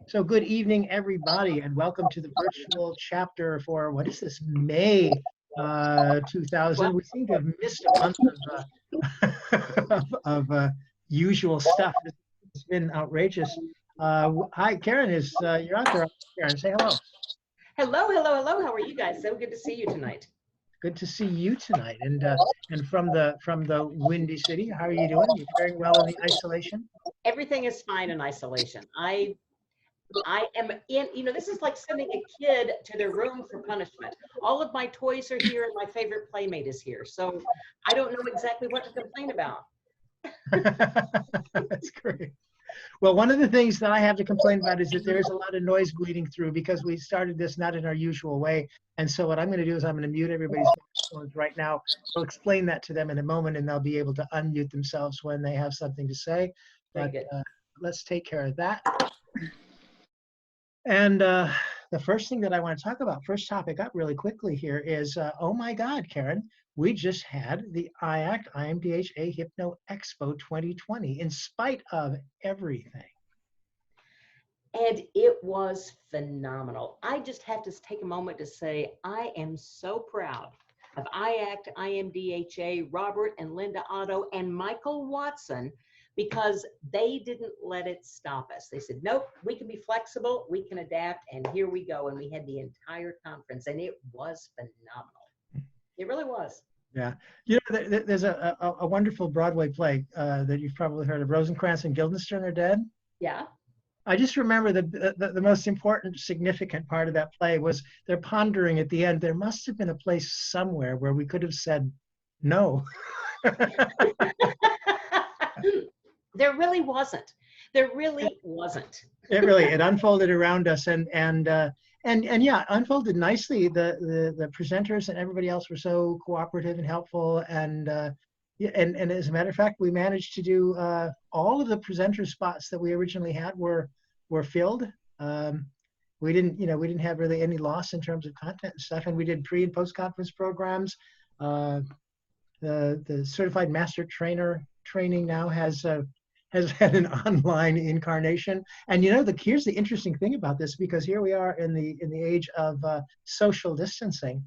So good evening, everybody, and welcome to the virtual chapter for, what is this, May 2000. We seem to have missed a month of usual stuff. It's been outrageous. Hi, Karen, you're out there. Karen, say hello. Hello, hello, hello. How are you guys? So good to see you tonight. Good to see you tonight. And from the Windy City, how are you doing? You faring well in the isolation? Everything is fine in isolation. I am in, this is like sending a kid to their room for punishment. All of my toys are here and my favorite playmate is here. So I don't know exactly what to complain about. That's great. Well, one of the things that I have to complain about is that there is a lot of noise bleeding through because we started this not in our usual way. And so what I'm going to do is I'm going to mute everybody's microphones right now. I'll explain that to them in a moment and they'll be able to unmute themselves when they have something to say. But let's take care of that. And the first thing that I want to talk about, first topic up really quickly here is, oh my God, Karen, we just had the IACT IMDHA Hypno Expo 2020 in spite of everything. And it was phenomenal. I just have to take a moment to say I am so proud of IACT, IMDHA, Robert and Linda Otto, and Michael Watson, because they didn't let it stop us. They said, nope, we can be flexible, we can adapt, and here we go. And we had the entire conference, and it was phenomenal. It really was. Yeah. You know, there's a wonderful Broadway play that you've probably heard of, Rosencrantz and Guildenstern Are Dead. Yeah. I just remember the most important, significant part of that play was they're pondering at the end, there must have been a place somewhere where we could have said no. There really wasn't. There really wasn't. It unfolded around us, and yeah, unfolded nicely. The presenters and everybody else were so cooperative and helpful, and as a matter of fact, we managed to do all of the presenter spots that we originally had were filled. We didn't have really any loss in terms of content and stuff, and we did pre and post conference programs. The certified master trainer training now has had an online incarnation. And here's the interesting thing about this, because here we are in the age of social distancing.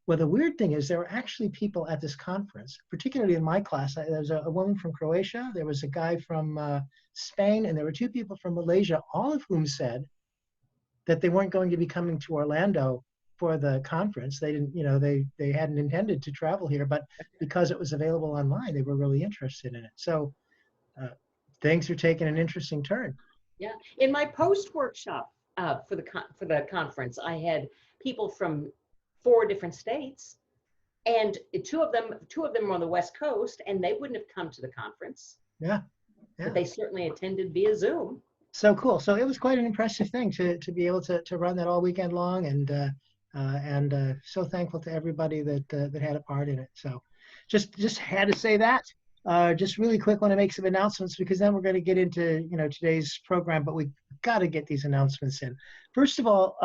Well, the weird thing is there were actually people at this conference, particularly in my class. There was a woman from Croatia, there was a guy from Spain, and there were two people from Malaysia, all of whom said that they weren't going to be coming to Orlando for the conference. They didn't, they hadn't intended to travel here, but because it was available online, they were really interested in it. So things are taking an interesting turn. Yeah, in my post workshop for the conference, I had people from 4 different states, and two of them were on the West Coast, and they wouldn't have come to the conference. Yeah. But they certainly attended via Zoom. So cool. So it was quite an impressive thing to be able to run that all weekend long, and so thankful to everybody that had a part in it. So just had to say that. Just really quick, want to make some announcements, because then we're going to get into today's program, but we got to get these announcements in. First of all,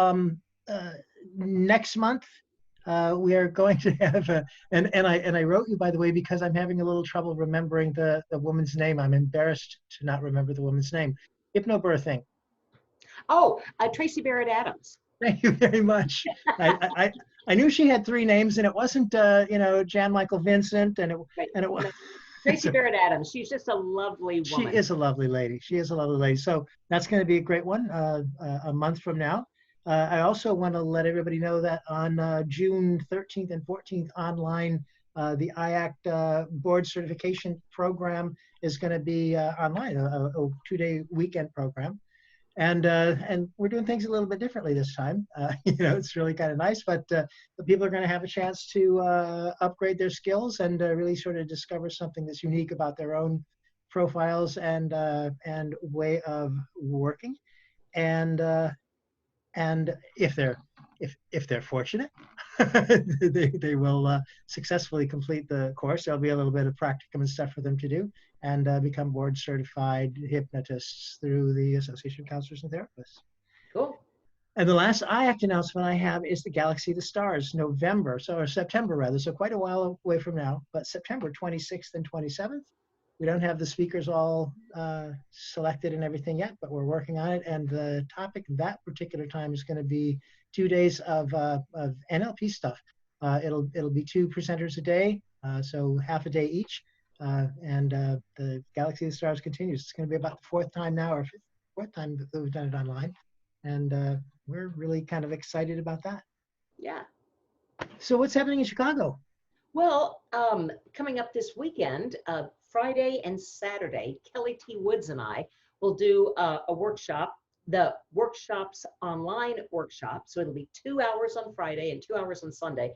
next month we are going to have and I wrote you, by the way, because I'm having a little trouble remembering the woman's name. I'm embarrassed to not remember the woman's name. Hypnobirthing. Oh, Tracy Barrett Adams. Thank you very much. I knew she had 3 names, and it wasn't Jan Michael Vincent, and it was Tracy Barrett Adams. She's just a lovely woman. She is a lovely lady. She is a lovely lady. So that's going to be a great one a month from now. I also want to let everybody know that on June 13th and 14th online, the IACT board certification program is going to be online, a 2-day weekend program. And we're doing things a little bit differently this time. It's really kind of nice, but the people are going to have a chance to upgrade their skills and really sort of discover something that's unique about their own profiles and way of working. And if they're fortunate, they will successfully complete the course. There'll be a little bit of practicum and stuff for them to do, and become board certified hypnotists through the Association of Counselors and Therapists. Cool. And the last IACT announcement I have is the Galaxy of the Stars, September rather, so quite a while away from now, but September 26th and 27th. We don't have the speakers all selected and everything yet, but we're working on it. And the topic that particular time is going to be 2 days of NLP stuff. It'll be 2 presenters a day, so half a day each. And the Galaxy of the Stars continues. It's going to be about the 4th time now, or 4th time that we've done it online. And we're really kind of excited about that. Yeah. So what's happening in Chicago? Well, coming up this weekend, Friday and Saturday, Kelly T. Woods and I will do a workshop, the Workshops Online workshop. So it'll be 2 hours on Friday and 2 hours on Sunday.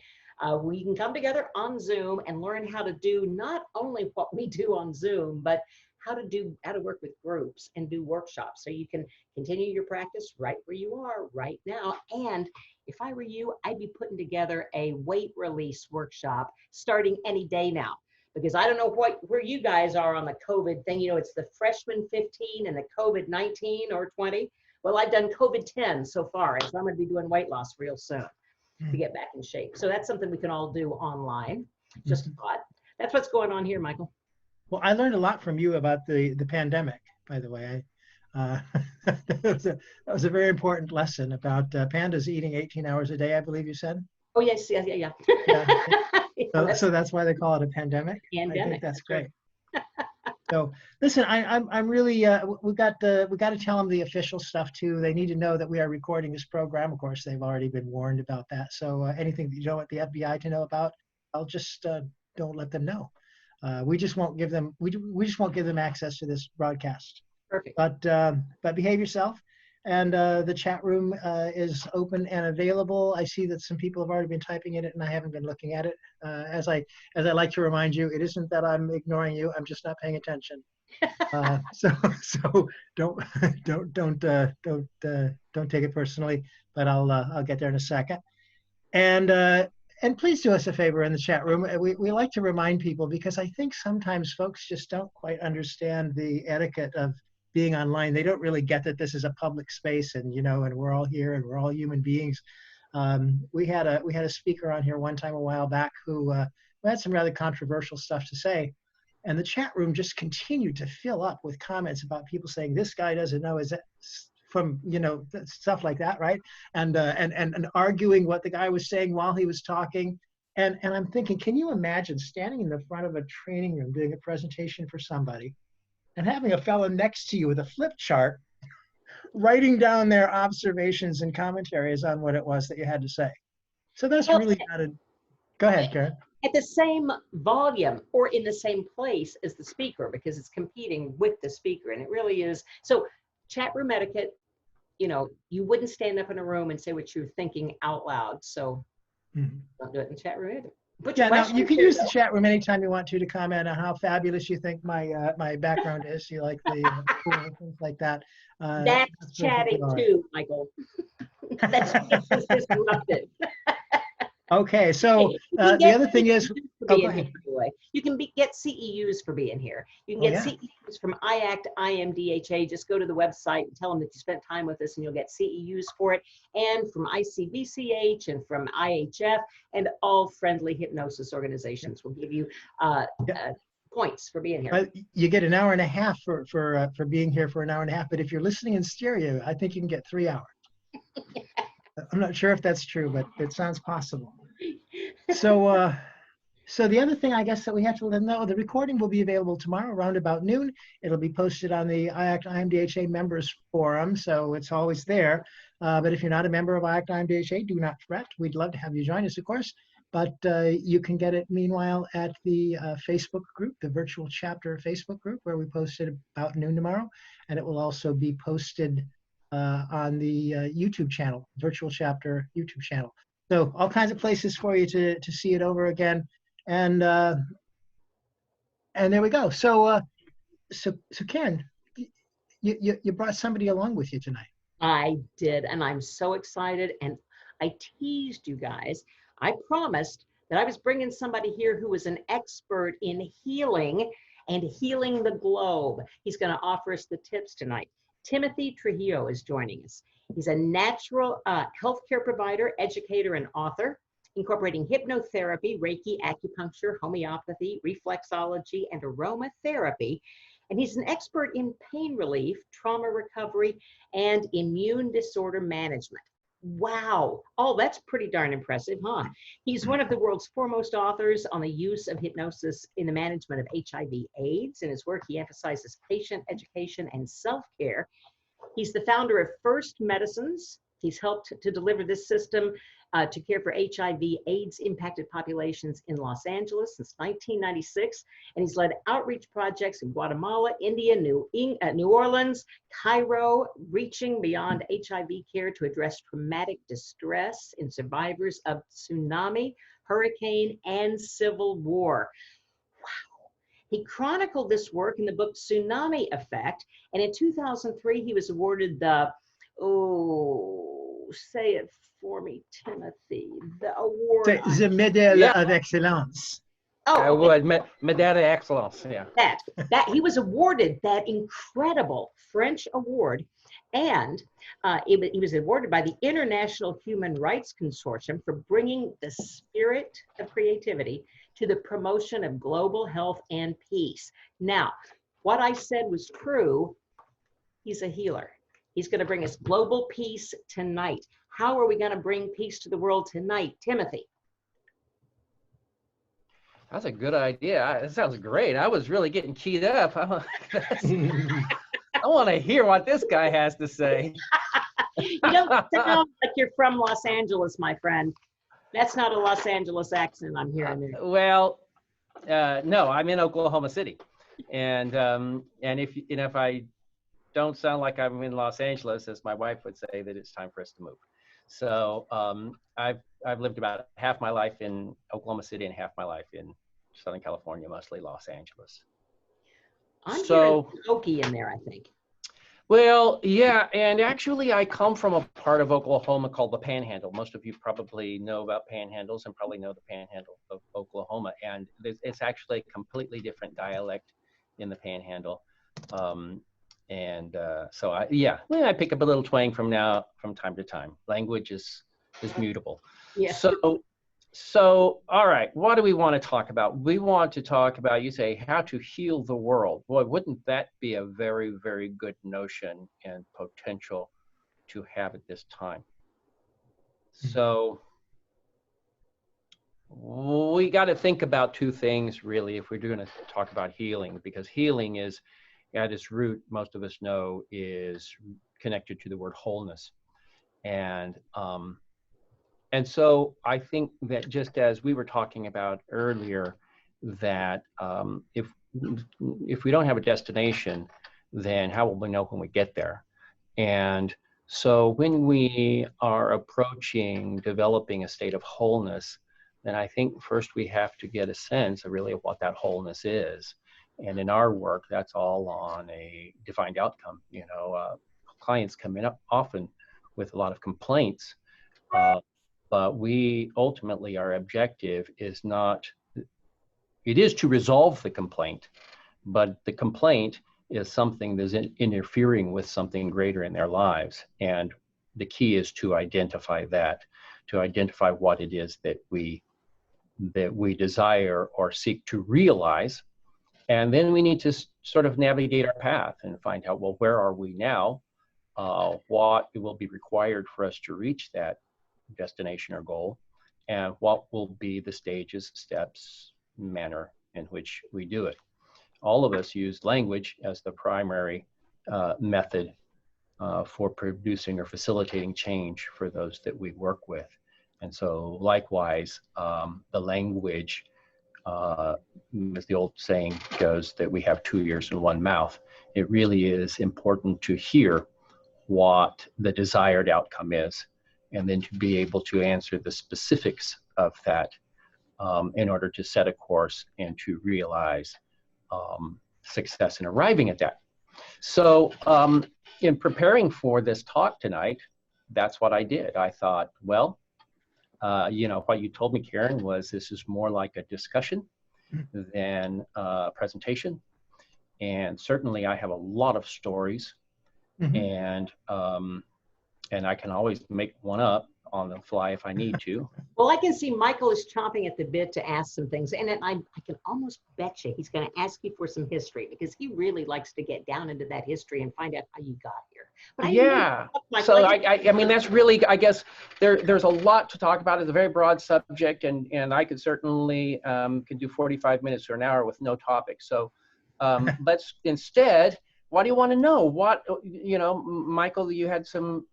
We can come together on Zoom and learn how to do not only what we do on Zoom, but how to work with groups and do workshops. So you can continue your practice right where you are right now. And if I were you, I'd be putting together a weight release workshop starting any day now, because I don't know where you guys are on the COVID thing. You know, it's the freshman 15 and the COVID 19 or 20. Well, I've done COVID 10 so far, and so I'm going to be doing weight loss real soon to get back in shape. So that's something we can all do online. Just a thought. That's what's going on here, Michael. Well, I learned a lot from you about the pandemic, by the way. That was a very important lesson about pandas eating 18 hours a day, I believe you said. Oh, yes, yeah. So that's why they call it a pandemic. I think that's great. So listen, I'm really we got to tell them the official stuff too. They need to know that we are recording this program. Of course, they've already been warned about that. So anything that you don't want the FBI to know about, I'll just don't let them know. We just won't give them access to this broadcast. Perfect. But behave yourself. And the chat room is open and available. I see that some people have already been typing in it, and I haven't been looking at it. As I like to remind you, it isn't that I'm ignoring you. I'm just not paying attention. So don't take it personally. But I'll get there in a second. And please do us a favor in the chat room. We like to remind people, because I think sometimes folks just don't quite understand the etiquette of being online. They don't really get that this is a public space, and and we're all here and we're all human beings. We had a speaker on here one time a while back who had some rather controversial stuff to say, and the chat room just continued to fill up with comments about people saying this guy doesn't know is from stuff like that, right? And arguing what the guy was saying while he was talking. And I'm thinking, can you imagine standing in the front of a training room doing a presentation for somebody and having a fellow next to you with a flip chart writing down their observations and commentaries on what it was that you had to say? So that's really not a... Go ahead, Karen. At the same volume or in the same place as the speaker, because it's competing with the speaker, and it really is. So chat room etiquette, you wouldn't stand up in a room and say what you're thinking out loud. So don't do it in the chat room either. Now you can use the chat room anytime you want to comment on how fabulous you think my background is. You like the things like that. That's chatting too, Michael. That's disruptive. Okay, so the other thing is, you can get CEUs for being here. You can get CEUs from IACT, IMDHA. Just go to the website and tell them that you spent time with us, and you'll get CEUs for it. And from ICBCH and from IHF and all friendly hypnosis organizations will give you points for being here. You get an hour and a half for being here for an hour and a half. But if you're listening in stereo, I think you can get 3 hours. I'm not sure if that's true, but it sounds possible. So the other thing I guess that we have to let them know, the recording will be available tomorrow around about noon. It'll be posted on the IACT IMDHA members forum, so it's always there. But if you're not a member of IACT IMDHA, do not fret. We'd love to have you join us, of course. But you can get it meanwhile at the Facebook group, the Virtual Chapter Facebook group, where we post it about noon tomorrow. And it will also be posted on the YouTube channel, Virtual Chapter YouTube channel. So all kinds of places for you to see it over again. And there we go. So Karen, you brought somebody along with you tonight. I did, and I'm so excited. And I teased you guys. I promised that I was bringing somebody here who was an expert in healing and healing the globe. He's going to offer us the tips tonight. Timothy Trujillo is joining us. He's a natural healthcare provider, educator, and author. incorporating hypnotherapy, Reiki, acupuncture, homeopathy, reflexology, and aromatherapy. And he's an expert in pain relief, trauma recovery, and immune disorder management. Wow. Oh, that's pretty darn impressive, huh? He's one of the world's foremost authors on the use of hypnosis in the management of HIV/AIDS. In his work, he emphasizes patient education and self-care. He's the founder of First Medicines. He's helped to deliver this system to care for HIV/AIDS impacted populations in Los Angeles since 1996. And he's led outreach projects in Guatemala, India, New Orleans, Cairo, reaching beyond HIV care to address traumatic distress in survivors of tsunami, hurricane, and civil war. Wow. He chronicled this work in the book Tsunami Effect. And in 2003, he was awarded the, say it for me, Timothy, the award. The Medal of Excellence. Oh, okay. Medal d'Excellence, yeah. That he was awarded that incredible French award, and he was awarded by the International Human Rights Consortium for bringing the spirit of creativity to the promotion of global health and peace. Now, what I said was true. He's a healer. He's going to bring us global peace tonight. How are we going to bring peace to the world tonight, Timothy? That's a good idea. That sounds great. I was really getting keyed up. I want to hear what this guy has to say. You don't sound like you're from Los Angeles, my friend. That's not a Los Angeles accent I'm hearing there. Well, no, I'm in Oklahoma City, and if I don't sound like I'm in Los Angeles, as my wife would say, that it's time for us to move. So I've lived about half my life in Oklahoma City and half my life in Southern California, mostly Los Angeles. I'm hearing Okie in there, I think. Well, yeah, and actually I come from a part of Oklahoma called the Panhandle. Most of you probably know about panhandles and probably know the Panhandle of Oklahoma. And it's actually a completely different dialect in the Panhandle. So I pick up a little twang from time to time. Language is mutable. Yeah. So, all right, what do we want to talk about? We want to talk about, you say, how to heal the world. Boy, wouldn't that be a very, very good notion and potential to have at this time? So we got to think about two things, really, if we're going to talk about healing, because healing is, at its root, most of us know, is connected to the word wholeness. And so I think that, just as we were talking about earlier, that if we don't have a destination, then how will we know when we get there? And so when we are approaching developing a state of wholeness, then I think first we have to get a sense of really what that wholeness is. And in our work, that's all on a defined outcome. Clients come in often with a lot of complaints, but we ultimately, our objective is it is to resolve the complaint, but the complaint is something that's interfering with something greater in their lives. And the key is to identify that, to identify what it is that we desire or seek to realize. And then we need to sort of navigate our path and find out, well, where are we now? What will be required for us to reach that destination or goal? And what will be the stages, steps, manner in which we do it? All of us use language as the primary method for producing or facilitating change for those that we work with. And so likewise, the language, as the old saying goes, that we have 2 ears and 1 mouth. It really is important to hear what the desired outcome is, and then to be able to answer the specifics of that in order to set a course and to realize success in arriving at that. So in preparing for this talk tonight, that's what I did. I thought, well, what you told me, Karen, was this is more like a discussion than a presentation. And certainly I have a lot of stories, and I can always make one up on the fly if I need to. Well, I can see Michael is chomping at the bit to ask some things, and I can almost bet you he's going to ask you for some history, because he really likes to get down into that history and find out how you got here. But Yeah. So I mean, that's really, I guess there's a lot to talk about. It's a very broad subject, and I could certainly could do 45 minutes or an hour with no topic. So let's instead, what do you want to know? What, you know, Michael, you had some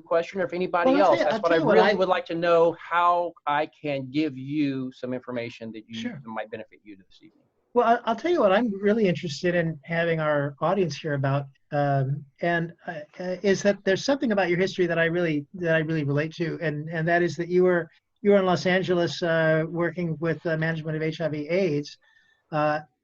question, or if anybody else, that's what I really would like to know, how I can give you some information that you that might benefit you this evening. Well, I'll tell you what I'm really interested in having our audience hear about, is that there's something about your history that I really relate to, and that is that you were in Los Angeles working with the management of HIV/AIDS.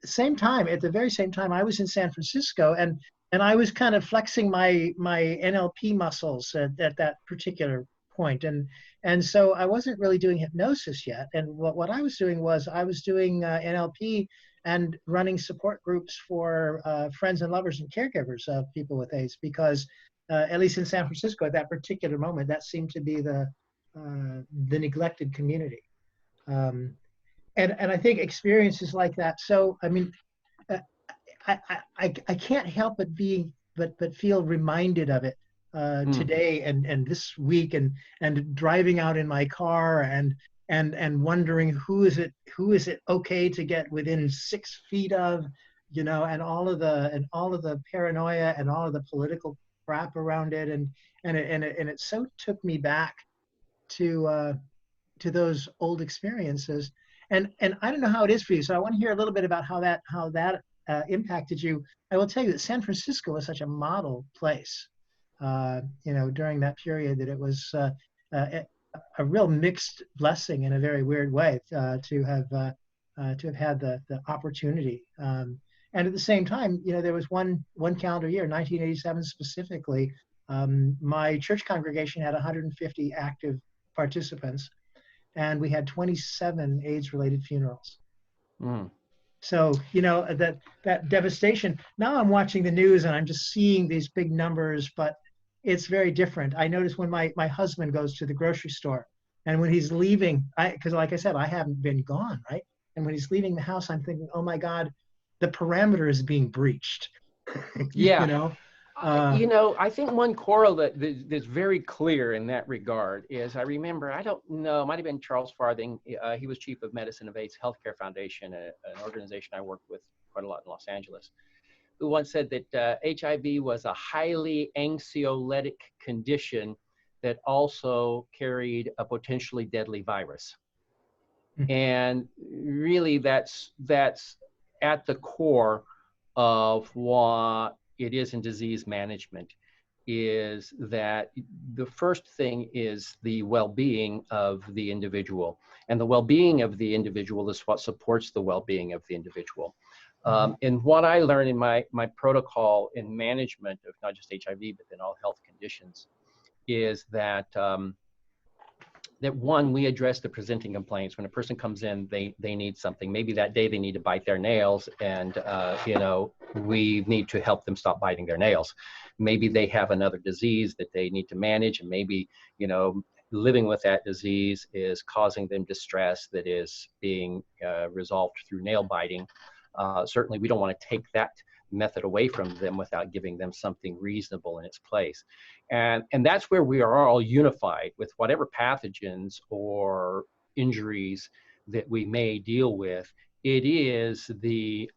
Same time, at the very same time, I was in San Francisco, and I was kind of flexing my NLP muscles at that particular point, and so I wasn't really doing hypnosis yet. And what I was doing was I was doing NLP and running support groups for friends and lovers and caregivers of people with AIDS, because at least in San Francisco at that particular moment, that seemed to be the neglected community. And I think experiences like that. So I mean, I can't help but feel reminded of it today and this week, and driving out in my car and wondering who is it okay to get within 6 feet of, you know, and all of the paranoia and all of the political crap around it, and it so took me back to those old experiences, and I don't know how it is for you, so I want to hear a little bit about how that impacted you. I will tell you that San Francisco was such a model place, you know, during that period, that it was a real mixed blessing in a very weird way to have had the opportunity. And at the same time, you know, there was one calendar year, 1987 specifically, my church congregation had 150 active participants, and we had 27 AIDS-related funerals. So, you know, that devastation. Now I'm watching the news and I'm just seeing these big numbers, but it's very different. I notice when my husband goes to the grocery store, and when he's leaving, because like I said, I haven't been gone, right? And when he's leaving the house, I'm thinking, oh my God, the perimeter is being breached. Yeah. You know? You know, I think one correlate that's very clear in that regard is, I remember, I don't know, it might have been Charles Farthing. He was chief of medicine of AIDS Healthcare Foundation, an organization I worked with quite a lot in Los Angeles, who once said that HIV was a highly anxiolytic condition that also carried a potentially deadly virus. And really that's at the core of what it is in disease management, is that the first thing is the well-being of the individual, and the well-being of the individual is what supports the well-being of the individual. And what I learned in my protocol in management of not just HIV, but then all health conditions, is that that one, we address the presenting complaints. When a person comes in, they need something. Maybe that day they need to bite their nails, and you know, we need to help them stop biting their nails. Maybe they have another disease that they need to manage, and maybe, you know, living with that disease is causing them distress that is being resolved through nail biting. Certainly, we don't want to take that method away from them without giving them something reasonable in its place. And that's where we are all unified with whatever pathogens or injuries that we may deal with. It is the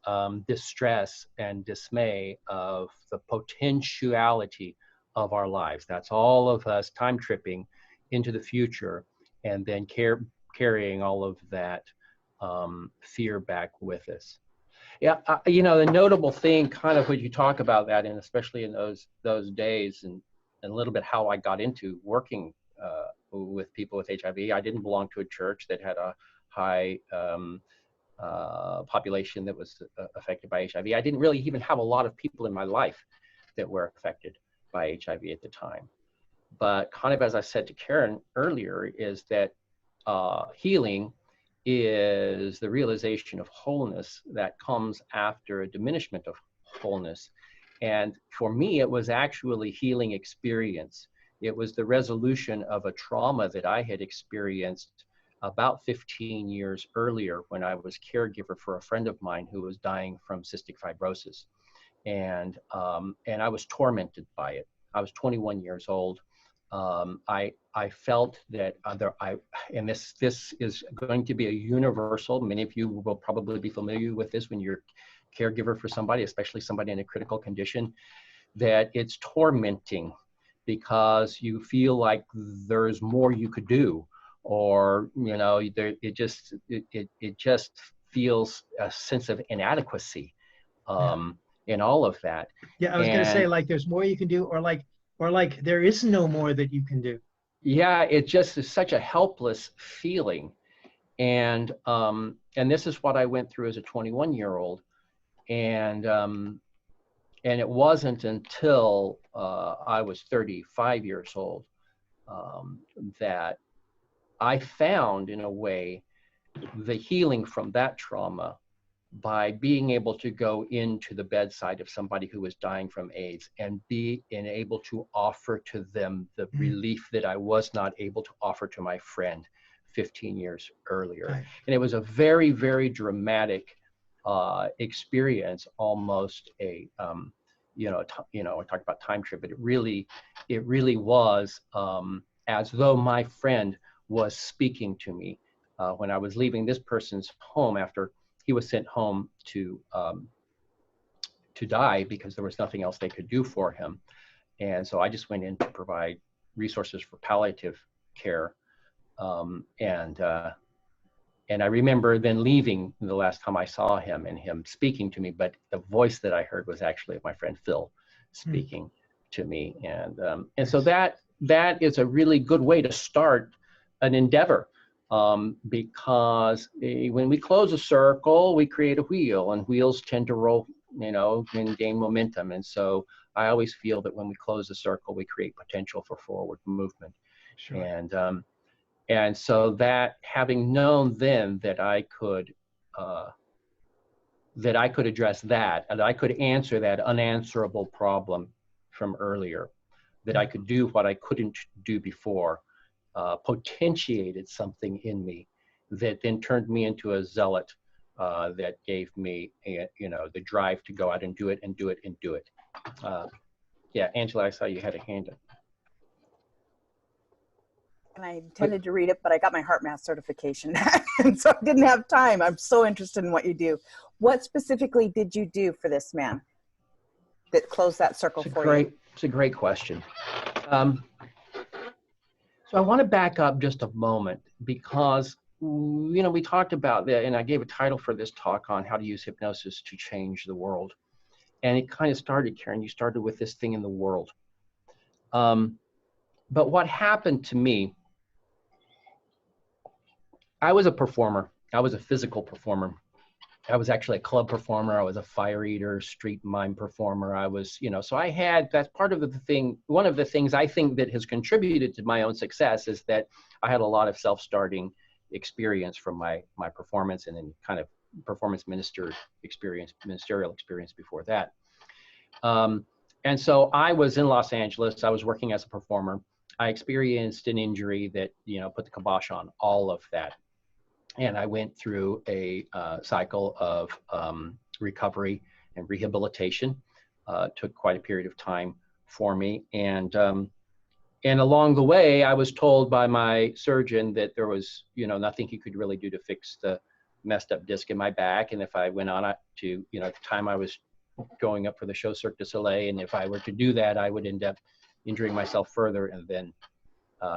distress and dismay of the potentiality of our lives. That's all of us time tripping into the future, and then carrying all of that fear back with us. Yeah, you know, the notable thing, kind of when you talk about that, and especially in those days, and a little bit how I got into working with people with HIV. I didn't belong to a church that had a high population that was affected by HIV. I didn't really even have a lot of people in my life that were affected by HIV at the time. But kind of as I said to Karen earlier, is that healing is the realization of wholeness that comes after a diminishment of wholeness. And for me, it was actually healing experience It was the resolution of a trauma that I had experienced about 15 years earlier when I was caregiver for a friend of mine who was dying from cystic fibrosis. And I was tormented by it. I was 21 years old. I felt that and this is going to be a universal. Many of you will probably be familiar with this when you're caregiver for somebody, especially somebody in a critical condition, that it's tormenting because you feel like there's more you could do, or it just feels a sense of inadequacy in all of that. Yeah, I was going to say, like, there's more you can do, or like there is no more that you can do. Yeah, it just is such a helpless feeling. And this is what I went through as a 21-year-old. And it wasn't until I was 35 years old that I found, in a way, the healing from that trauma by being able to go into the bedside of somebody who was dying from AIDS and able to offer to them the relief that I was not able to offer to my friend 15 years earlier. Right. And it was a very, very dramatic experience, almost I talk about time trip, but it really was as though my friend was speaking to me when I was leaving this person's home after he was sent home to die because there was nothing else they could do for him. And so I just went in to provide resources for palliative care. And I remember then leaving the last time I saw him and him speaking to me, but the voice that I heard was actually my friend Phil speaking to me. And so that is a really good way to start an endeavor. Because when we close a circle, we create a wheel, and wheels tend to roll, and gain momentum. And so I always feel that when we close a circle, we create potential for forward movement. Sure. And so that, having known then that I could address that, and I could answer that unanswerable problem from earlier, that I could do what I couldn't do before, potentiated something in me that then turned me into a zealot that gave me the drive to go out and do it and do it and do it. Yeah, Angela, I saw you had a hand up. And I intended to read it, but I got my heart math certification, and so I didn't have time. I'm so interested in what you do. What specifically did you do for this man that closed that circle for you? It's a great question. So I want to back up just a moment because, we talked about that, and I gave a title for this talk on how to use hypnosis to change the world. And it kind of started, Karen, you started with this thing in the world. But what happened to me, I was a performer. I was a physical performer. I was actually a club performer. I was a fire eater, street mime performer. I was, so I had, that's part of the thing. One of the things I think that has contributed to my own success is that I had a lot of self-starting experience from my performance, and then kind of performance ministerial experience before that. And so I was in Los Angeles. I was working as a performer. I experienced an injury that, put the kibosh on all of that. And I went through a cycle of recovery and rehabilitation. Took quite a period of time for me. And along the way, I was told by my surgeon that there was, nothing he could really do to fix the messed up disc in my back. And if I went on to, at the time I was going up for the show Cirque du Soleil, and if I were to do that, I would end up injuring myself further, and then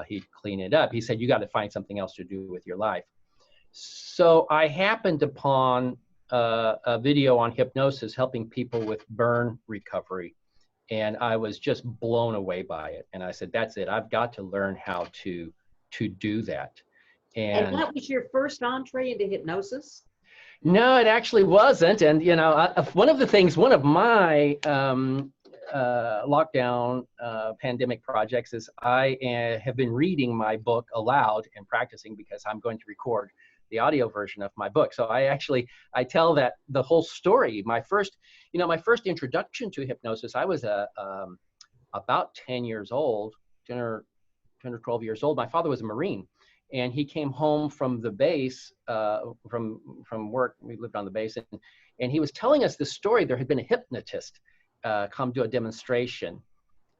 he'd clean it up. He said, you got to find something else to do with your life. So I happened upon a video on hypnosis helping people with burn recovery. And I was just blown away by it. And I said, that's it. I've got to learn how to do that. And that was your first entree into hypnosis? No, it actually wasn't. And, one of my lockdown pandemic projects is I have been reading my book aloud and practicing because I'm going to record the audio version of my book. So I tell that the whole story. My first introduction to hypnosis, I was about 10 years old, 10 or 12 years old. My father was a Marine, and he came home from the base, from work. We lived on the base, and he was telling us this story. There had been a hypnotist come to a demonstration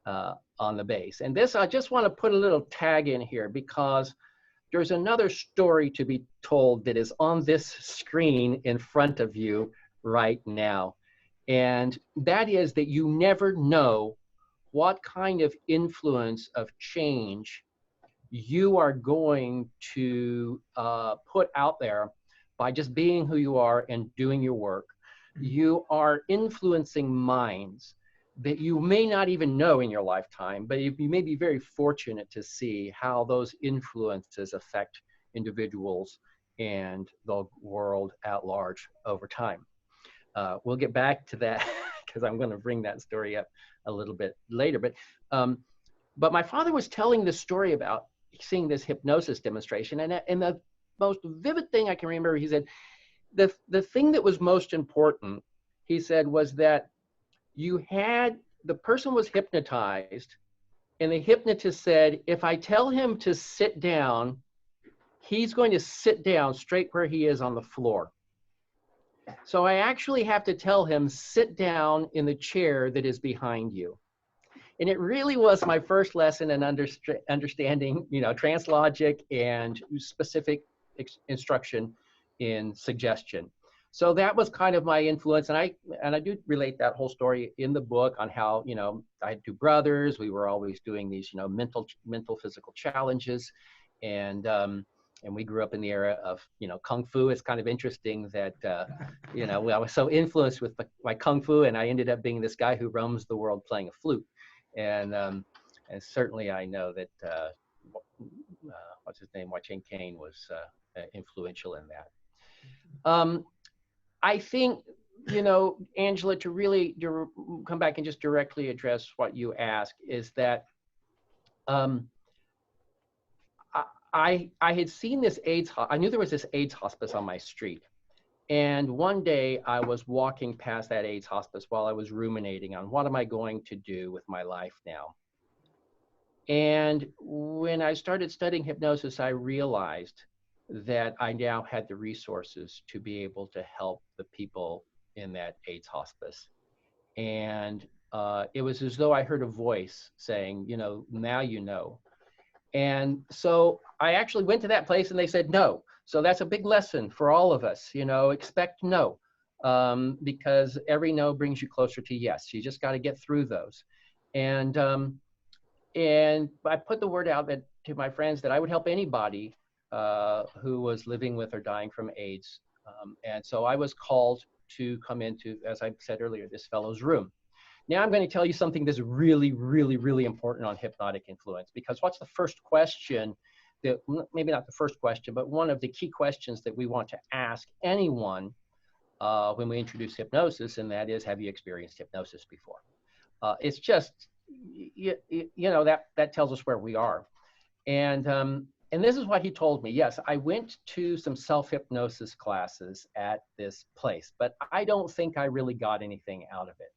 on the base. And this, I just want to put a little tag in here because there's another story to be told that is on this screen in front of you right now. And that is that you never know what kind of influence of change you are going to put out there by just being who you are and doing your work. You are influencing minds that you may not even know in your lifetime, but you may be very fortunate to see how those influences affect individuals and the world at large over time. We'll get back to that because I'm going to bring that story up a little bit later. But my father was telling this story about seeing this hypnosis demonstration, and the most vivid thing I can remember, he said, the thing that was most important, he said, was that the person was hypnotized, and the hypnotist said, if I tell him to sit down, he's going to sit down straight where he is on the floor. So I actually have to tell him, sit down in the chair that is behind you. And it really was my first lesson in understanding, translogic and specific instruction in suggestion. So that was kind of my influence. And I do relate that whole story in the book on how, I had two brothers. We were always doing these, mental, physical challenges. And we grew up in the era of, Kung Fu. It's kind of interesting that, I was so influenced with my Kung Fu, and I ended up being this guy who roams the world playing a flute. And certainly I know that, what's his name, Watching Kane was influential in that. I think, Angela, to really come back and just directly address what you asked, is that I had seen this I knew there was this AIDS hospice on my street. And one day I was walking past that AIDS hospice while I was ruminating on what am I going to do with my life now. And when I started studying hypnosis, I realized that I now had the resources to be able to help the people in that AIDS hospice. And it was as though I heard a voice saying, now you know. And so I actually went to that place and they said no. So that's a big lesson for all of us, expect no, because every no brings you closer to yes. You just got to get through those. And I put the word out to my friends that I would help anybody who was living with or dying from AIDS. And so I was called to come into, as I said earlier, this fellow's room. Now I'm going to tell you something that's really, really, really important on hypnotic influence, because what's the first question that, maybe not the first question, but one of the key questions that we want to ask anyone when we introduce hypnosis, and that is, have you experienced hypnosis before? It's just, that tells us where we are. And this is what he told me. Yes, I went to some self-hypnosis classes at this place, but I don't think I really got anything out of it.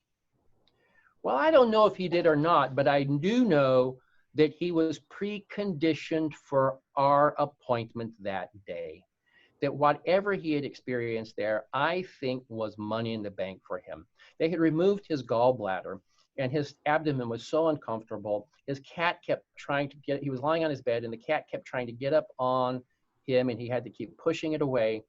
Well, I don't know if he did or not, but I do know that he was preconditioned for our appointment that day. That whatever he had experienced there, I think was money in the bank for him. They had removed his gallbladder, and his abdomen was so uncomfortable. His cat kept trying to he was lying on his bed, and the cat kept trying to get up on him, and he had to keep pushing it away.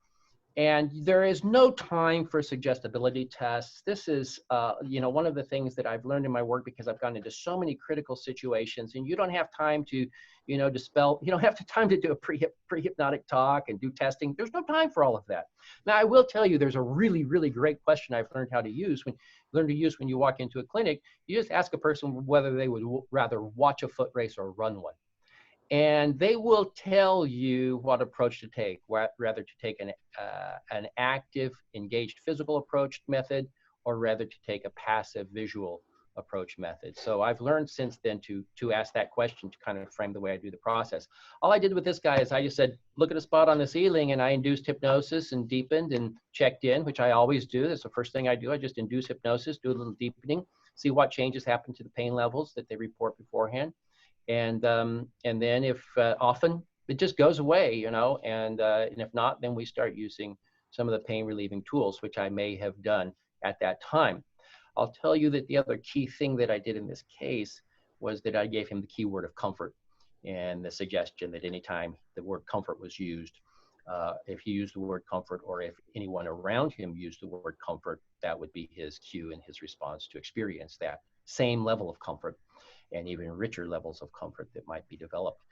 And there is no time for suggestibility tests. This is, one of the things that I've learned in my work, because I've gone into so many critical situations, and you don't have time to, dispel, you don't have the time to do a pre-hypnotic talk and do testing. There's no time for all of that. Now, I will tell you, there's a really, really great question I've learned how to use when you walk into a clinic. You just ask a person whether they would rather watch a foot race or run one. And they will tell you what approach to take, rather to take an active, engaged physical approach method, or rather to take a passive visual approach method. So I've learned since then to ask that question to kind of frame the way I do the process. All I did with this guy is I just said, look at a spot on the ceiling, and I induced hypnosis and deepened and checked in, which I always do. That's the first thing I do. I just induce hypnosis, do a little deepening, see what changes happen to the pain levels that they report beforehand. And then if often it just goes away, you know, and if not, then we start using some of the pain relieving tools, which I may have done at that time. I'll tell you that the other key thing that I did in this case was that I gave him the key word of comfort, and the suggestion that anytime the word comfort was used, if he used the word comfort, or if anyone around him used the word comfort, that would be his cue and his response to experience that same level of comfort and even richer levels of comfort that might be developed.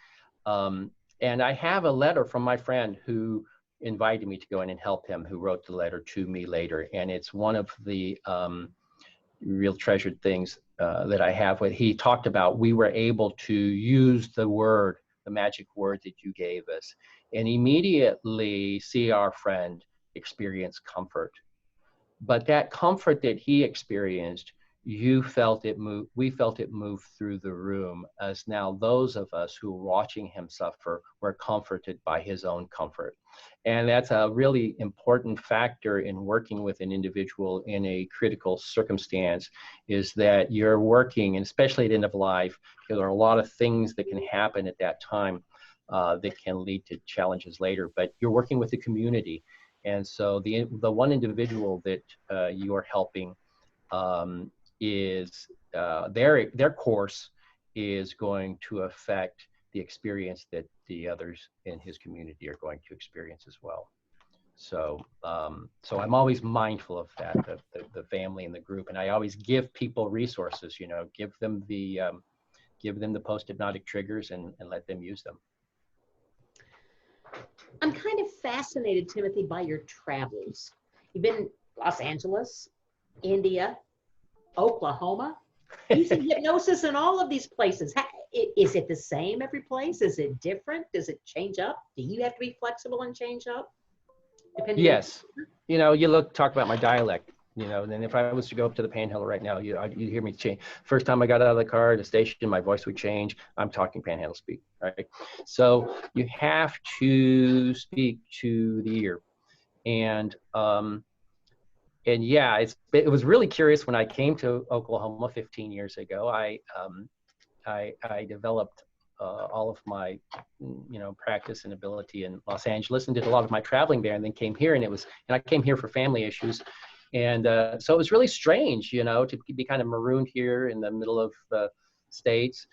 And I have a letter from my friend who invited me to go in and help him, who wrote the letter to me later. And it's one of the real treasured things that I have. What he talked about, we were able to use the word, the magic word that you gave us, and immediately see our friend experience comfort. But that comfort that he experienced, you felt it move, we felt it move through the room, as now those of us who were watching him suffer were comforted by his own comfort. And that's a really important factor in working with an individual in a critical circumstance, is that you're working, and especially at the end of life, because there are a lot of things that can happen at that time that can lead to challenges later, but you're working with the community. And so the one individual that you are helping is their course is going to affect the experience that the others in his community are going to experience as well. So so I'm always mindful of that, the family and the group, and I always give people resources, you know, give them the post-hypnotic triggers and let them use them. I'm kind of fascinated, Timothy, by your travels. You've been Los Angeles, India, Oklahoma, using hypnosis in all of these places. Is it the same every place? Is it different? Does it change up? Do you have to be flexible and change up? Yes. You know, talk about my dialect, you know, and if I was to go up to the Panhandle right now, you hear me change. First time I got out of the car at the station, my voice would change. I'm talking Panhandle speak, right? So you have to speak to the ear. And yeah, it was really curious when I came to Oklahoma 15 years ago. I developed all of my, you know, practice and ability in Los Angeles, and did a lot of my traveling there, and then came here, and I came here for family issues. And so it was really strange, you know, to be kind of marooned here in the middle of the States,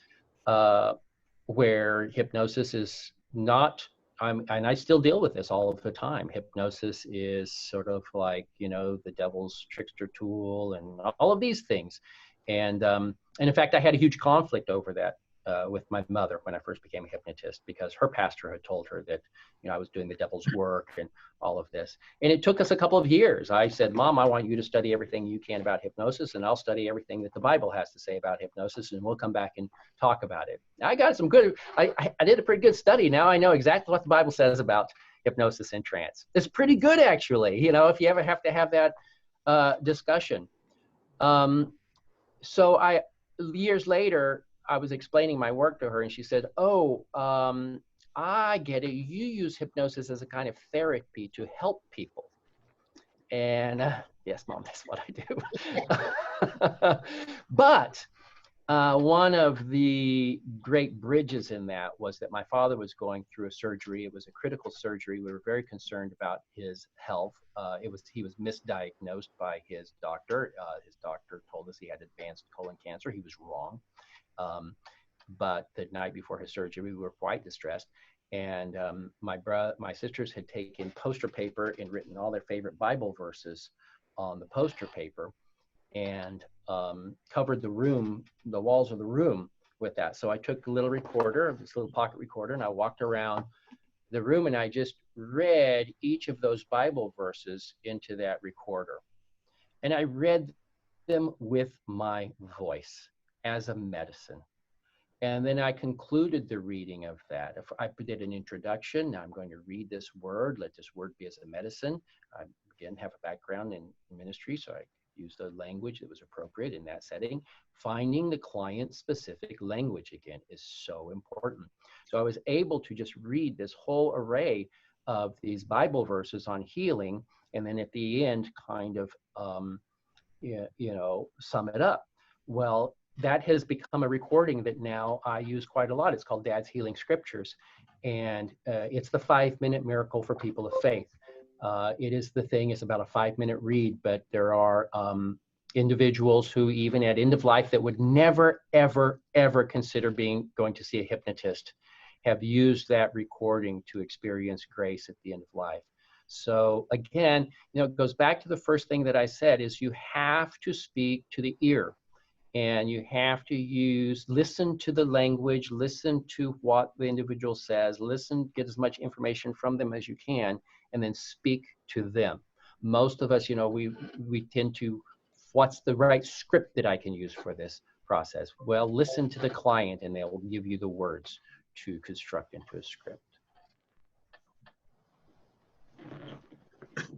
where hypnosis is not, and I still deal with this all of the time. Hypnosis is sort of like, you know, the devil's trickster tool and all of these things. And in fact, I had a huge conflict over that with my mother when I first became a hypnotist, because her pastor had told her that, you know, I was doing the devil's work and all of this. And it took us a couple of years. I said, Mom, I want you to study everything you can about hypnosis, and I'll study everything that the Bible has to say about hypnosis, and we'll come back and talk about it. I got some good, I did a pretty good study. Now I know exactly what the Bible says about hypnosis and trance. It's pretty good, actually, you know, if you ever have to have that discussion. So years later, I was explaining my work to her, and she said, oh, I get it. You use hypnosis as a kind of therapy to help people. And yes, Mom, that's what I do. But one of the great bridges in that was that my father was going through a surgery. It was a critical surgery. We were very concerned about his health. He was misdiagnosed by his doctor. His doctor told us he had advanced colon cancer. He was wrong. But the night before his surgery, we were quite distressed. And my sisters had taken poster paper and written all their favorite Bible verses on the poster paper, and covered the room, the walls of the room, with that. So I took a little recorder, this little pocket recorder, and I walked around the room, and I just read each of those Bible verses into that recorder. And I read them with my voice as a medicine. And then I concluded the reading of that. If I did an introduction, now I'm going to read this word, let this word be as a medicine. I, again, have a background in ministry, so I used a language that was appropriate in that setting. Finding the client-specific language, again, is so important. So I was able to just read this whole array of these Bible verses on healing, and then at the end, kind of, you know, sum it up. Well, that has become a recording that now I use quite a lot. It's called Dad's Healing Scriptures. And it's the 5-minute miracle for people of faith. It is the thing, it's about a 5-minute read, but there are individuals who even at end of life that would never, ever, ever consider going to see a hypnotist have used that recording to experience grace at the end of life. So again, it goes back to the first thing that I said is you have to speak to the ear. And you have to listen to the language, listen to what the individual says, get as much information from them as you can, and then speak to them. Most of us, we tend to, what's the right script that I can use for this process? Well, listen to the client and they'll give you the words to construct into a script.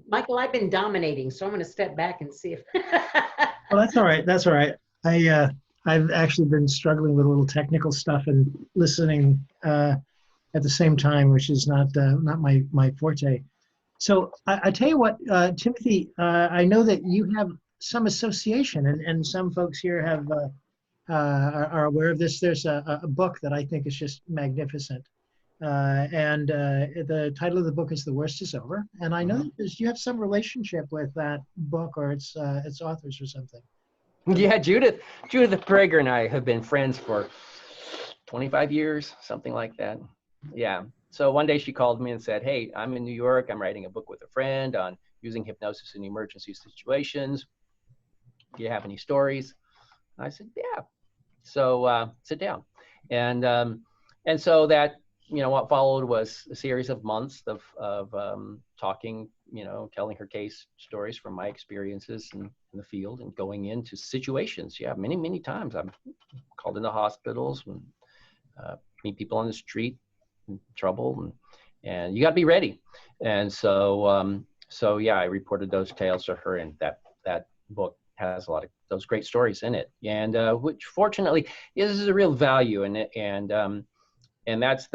Michael, I've been dominating, so I'm going to step back and see if. Well, that's all right. That's all right. I've actually been struggling with a little technical stuff and listening at the same time, which is not my forte. So I tell you what, Timothy, I know that you have some association, and some folks here are aware of this. There's a book that I think is just magnificent, and the title of the book is "The Worst Is Over." And I know that you have some relationship with that book or its authors or something. Yeah, Judith Prager and I have been friends for 25 years, something like that. Yeah. So one day she called me and said, "Hey, I'm in New York. I'm writing a book with a friend on using hypnosis in emergency situations. Do you have any stories?" I said, "Yeah." So sit down. And so that, what followed was a series of months of talking, telling her case stories from my experiences in the field and going into situations. Yeah, many, many times I'm called into hospitals and meet people on the street in trouble, and you got to be ready. And so yeah, I reported those tales to her, and that book has a lot of those great stories in it, and which fortunately is a real value in it. And that's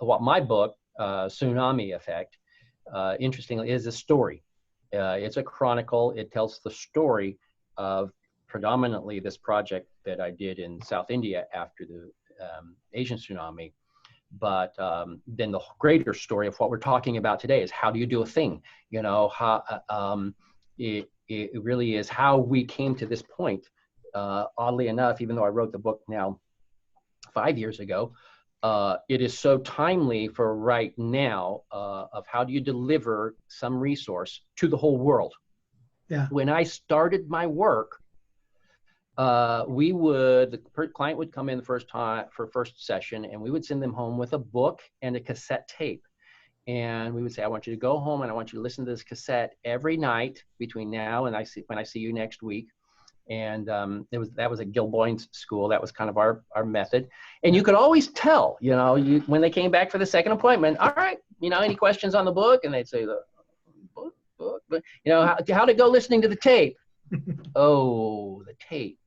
what my book, Tsunami Effect, interestingly, is a story. It's a chronicle. It tells the story of predominantly this project that I did in South India after the Asian tsunami. But then the greater story of what we're talking about today is how do you do a thing? How it really is how we came to this point. Oddly enough, even though I wrote the book now 5 years ago, it is so timely for right now of how do you deliver some resource to the whole world. Yeah. When I started my work, the client would come in the first session, and we would send them home with a book and a cassette tape. And we would say, I want you to go home and I want you to listen to this cassette every night between now and when I see you next week. And that was at Gilboyne's school. That was kind of our method. And you could always tell, when they came back for the second appointment, all right, any questions on the book? And they'd say, the book, but how'd it go listening to the tape? Oh, the tape.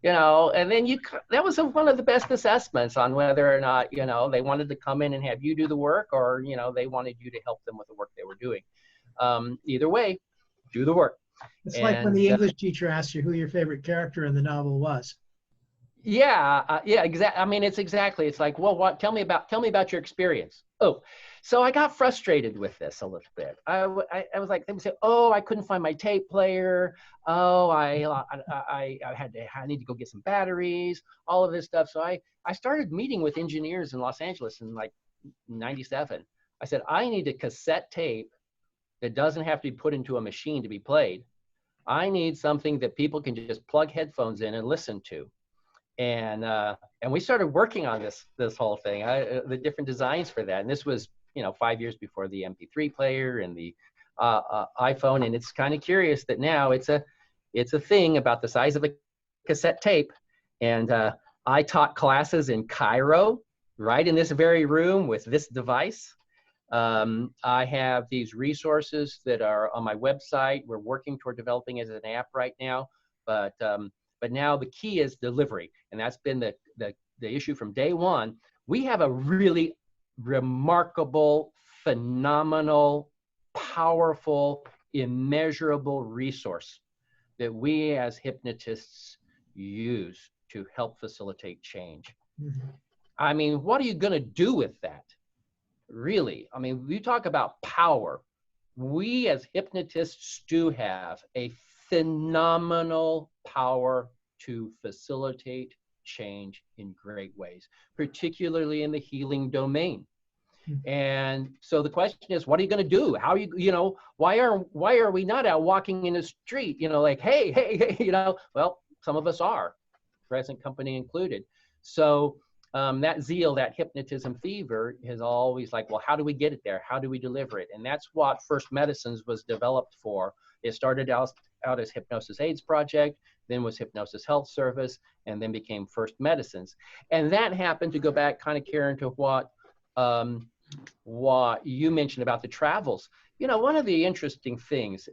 And then that was one of the best assessments on whether or not, they wanted to come in and have you do the work, or, they wanted you to help them with the work they were doing. Either way, do the work. It's like when the English teacher asked you who your favorite character in the novel was. Yeah, exactly. I mean, it's like, well, tell me about your experience. Oh, so I got frustrated with this a little bit. I was like, they would say, oh, I couldn't find my tape player. Oh, I need to go get some batteries, all of this stuff. So I started meeting with engineers in Los Angeles in like 97. I said, I need a cassette tape that doesn't have to be put into a machine to be played. I need something that people can just plug headphones in and listen to. And we started working on this whole thing, the different designs for that. And this was, 5 years before the MP3 player and the iPhone. And it's kind of curious that now it's a thing about the size of a cassette tape. And I taught classes in Cairo, right in this very room with this device. I have these resources that are on my website. We're working toward developing it as an app right now, but now the key is delivery, and that's been the issue from day one. We have a really remarkable, phenomenal, powerful, immeasurable resource that we as hypnotists use to help facilitate change. Mhm. I mean, what are you going to do with that? Really? I mean, we talk about power. We as hypnotists do have a phenomenal power to facilitate change in great ways, particularly in the healing domain. And so the question is, what are you going to do? How are you, why are we not out walking in the street, like, hey, hey, hey, well, some of us are, present company included. So that zeal, that hypnotism fever is always like, well, how do we get it there? How do we deliver it? And that's what First Medicines was developed for. It started out as Hypnosis AIDS Project, then was Hypnosis Health Service, and then became First Medicines. And that happened to go back, kind of, Karen, to what you mentioned about the travels. One of the interesting things,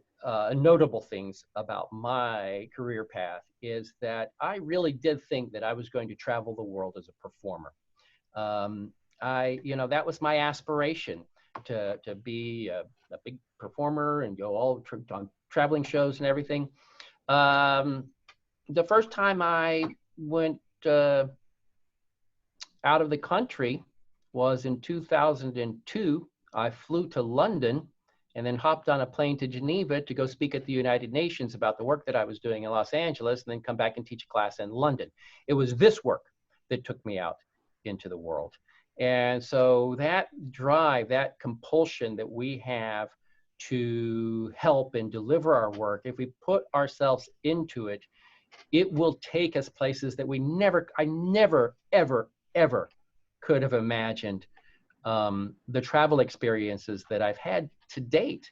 notable things about my career path is that I really did think that I was going to travel the world as a performer. That was my aspiration, to be a big performer and go all on traveling shows and everything. The first time I went out of the country was in 2002. I flew to London and then hopped on a plane to Geneva to go speak at the United Nations about the work that I was doing in Los Angeles, and then come back and teach a class in London. It was this work that took me out into the world. And so that drive, that compulsion that we have to help and deliver our work, if we put ourselves into it, it will take us places that I never, ever, ever could have imagined. The travel experiences that I've had to date,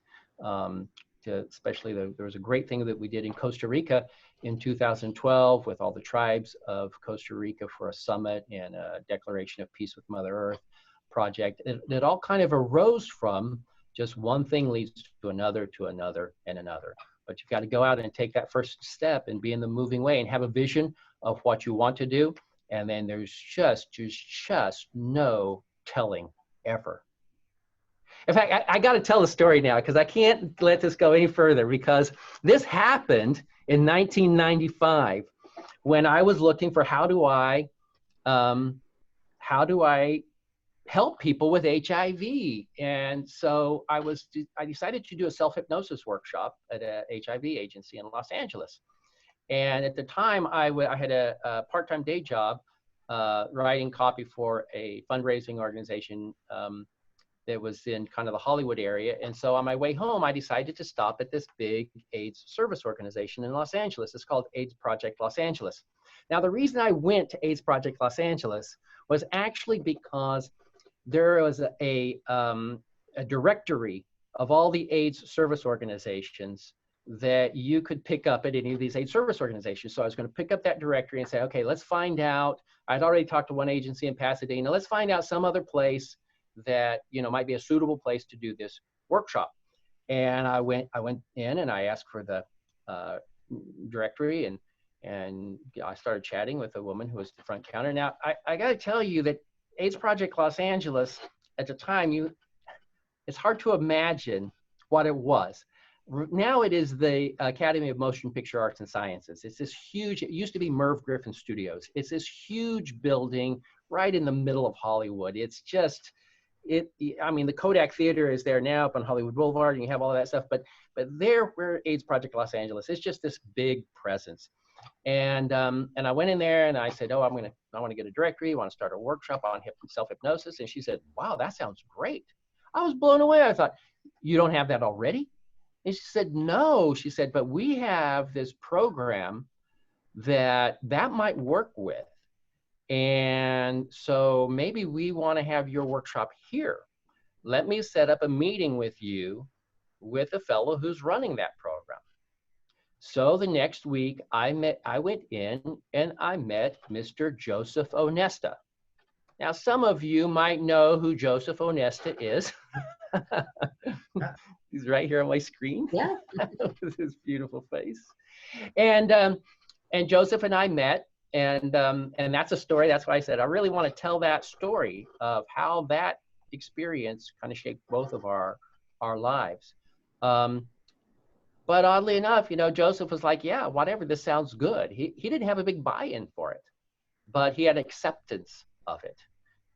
especially there was a great thing that we did in Costa Rica in 2012 with all the tribes of Costa Rica for a summit and a declaration of peace with Mother Earth project. It all kind of arose from just one thing leads to another, and another. But you've got to go out and take that first step and be in the moving way and have a vision of what you want to do. And then there's just no telling ever. In fact, I got to tell the story now, because I can't let this go any further, because this happened in 1995 when I was looking for how do I help people with HIV. And so I decided to do a self-hypnosis workshop at a HIV agency in Los Angeles. And at the time, I had a part-time day job writing copy for a fundraising organization that was in kind of the Hollywood area. And so on my way home, I decided to stop at this big AIDS service organization in Los Angeles. It's called AIDS Project Los Angeles. Now, the reason I went to AIDS Project Los Angeles was actually because there was a directory of all the AIDS service organizations that you could pick up at any of these AIDS service organizations. So I was going to pick up that directory and say, okay, let's find out. I'd already talked to one agency in Pasadena. Let's find out some other place that, might be a suitable place to do this workshop. And I went in and I asked for the directory, and I started chatting with a woman who was at the front counter. Now, I got to tell you that AIDS Project Los Angeles at the time, it's hard to imagine what it was. Now it is the Academy of Motion Picture Arts and Sciences. It's this huge, it used to be Merv Griffin Studios. It's this huge building right in the middle of Hollywood. It's just, I mean, the Kodak Theater is there now up on Hollywood Boulevard, and you have all of that stuff, but there where AIDS Project Los Angeles, it's just this big presence. And I went in there and I said, oh, I want to get a directory. I want to start a workshop on self-hypnosis. And she said, wow, that sounds great. I was blown away. I thought, you don't have that already? And she said, no. She said, but we have this program that might work with. And so maybe we want to have your workshop here. Let me set up a meeting with you with a fellow who's running that program. So the next week I went in and I met Mr. Joseph Onesta. Now, some of you might know who Joseph Onesta is. He's right here on my screen. Yeah. With his beautiful face. And Joseph and I met, and that's a story. That's why I said I really want to tell that story of how that experience kind of shaped both of our lives. But oddly enough, Joseph was like, yeah, whatever, this sounds good. He didn't have a big buy-in for it. but he had acceptance of it.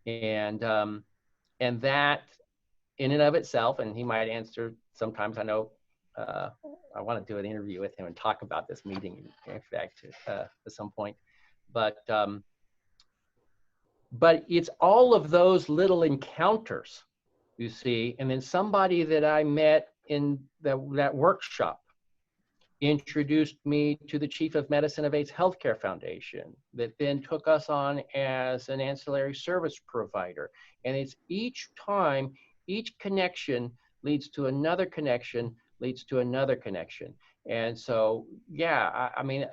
And that in and of itself, and he might answer sometimes, I know, I want to do an interview with him and talk about this meeting, in fact, at some point. But it's all of those little encounters, you see. And then somebody that I met in that workshop introduced me to the chief of medicine of AIDS Healthcare Foundation, that then took us on as an ancillary service provider. And it's each time, each connection leads to another connection, leads to another connection. And so, yeah, I mean,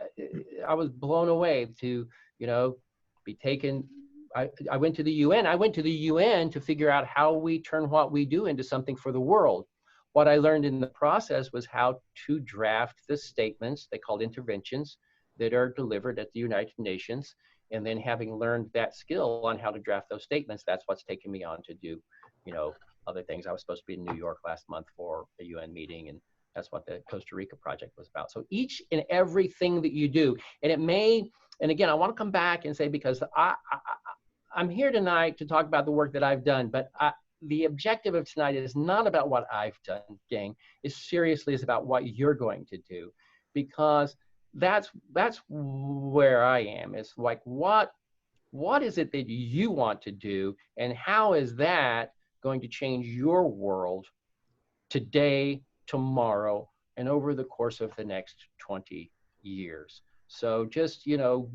I was blown away to, you know, be taken. I went to the UN. I went to the UN to figure out how we turn what we do into something for the world. What I learned in the process was how to draft the statements, they called interventions, that are delivered at the United Nations. And then having learned that skill on how to draft those statements, that's what's taken me on to do, you know, other things. I was supposed to be in New York last month for a UN meeting, and that's what the Costa Rica project was about. So each and everything that you do, and it may, and again, I want to come back and say, because I'm here tonight to talk about the work that I've done, but the objective of tonight is not about what I've done, gang. It seriously is about what you're going to do, because that's where I am. It's like, what is it that you want to do, and how is that going to change your world today, tomorrow, and over the course of the next 20 years? So just, you know,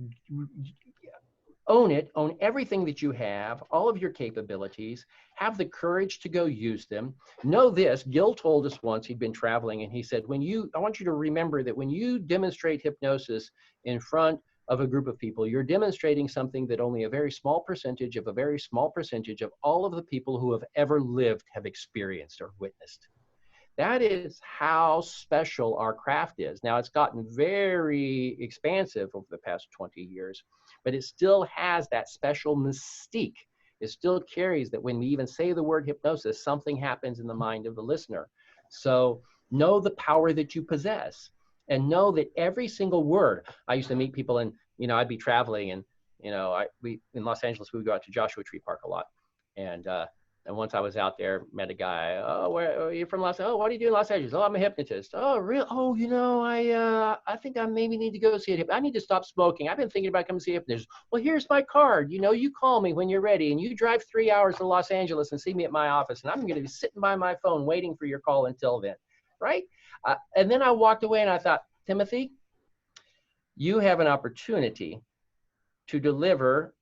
own it, own everything that you have, all of your capabilities, have the courage to go use them. Know this, Gil told us once, he'd been traveling, and he said, I want you to remember that when you demonstrate hypnosis in front of a group of people, you're demonstrating something that only a very small percentage of all of the people who have ever lived have experienced or witnessed. That is how special our craft is. Now, it's gotten very expansive over the past 20 years, but it still has that special mystique. It still carries that when we even say the word hypnosis, something happens in the mind of the listener. So know the power that you possess, and know that every single word. I used to meet people, and, you know, I'd be traveling, and, you know, in Los Angeles, we would go out to Joshua Tree Park a lot. And once I was out there, met a guy. Oh, where are you from? Los Angeles? Oh, what do you do in Los Angeles? Oh, I'm a hypnotist. Oh, really? Oh, you know, I think I maybe need to go see it. I need to stop smoking. I've been thinking about coming to see a hypnotist. Well, here's my card. You know, you call me when you're ready, and you drive 3 hours to Los Angeles and see me at my office, and I'm going to be sitting by my phone waiting for your call until then, right? And then I walked away, and I thought, Timothy, you have an opportunity to deliver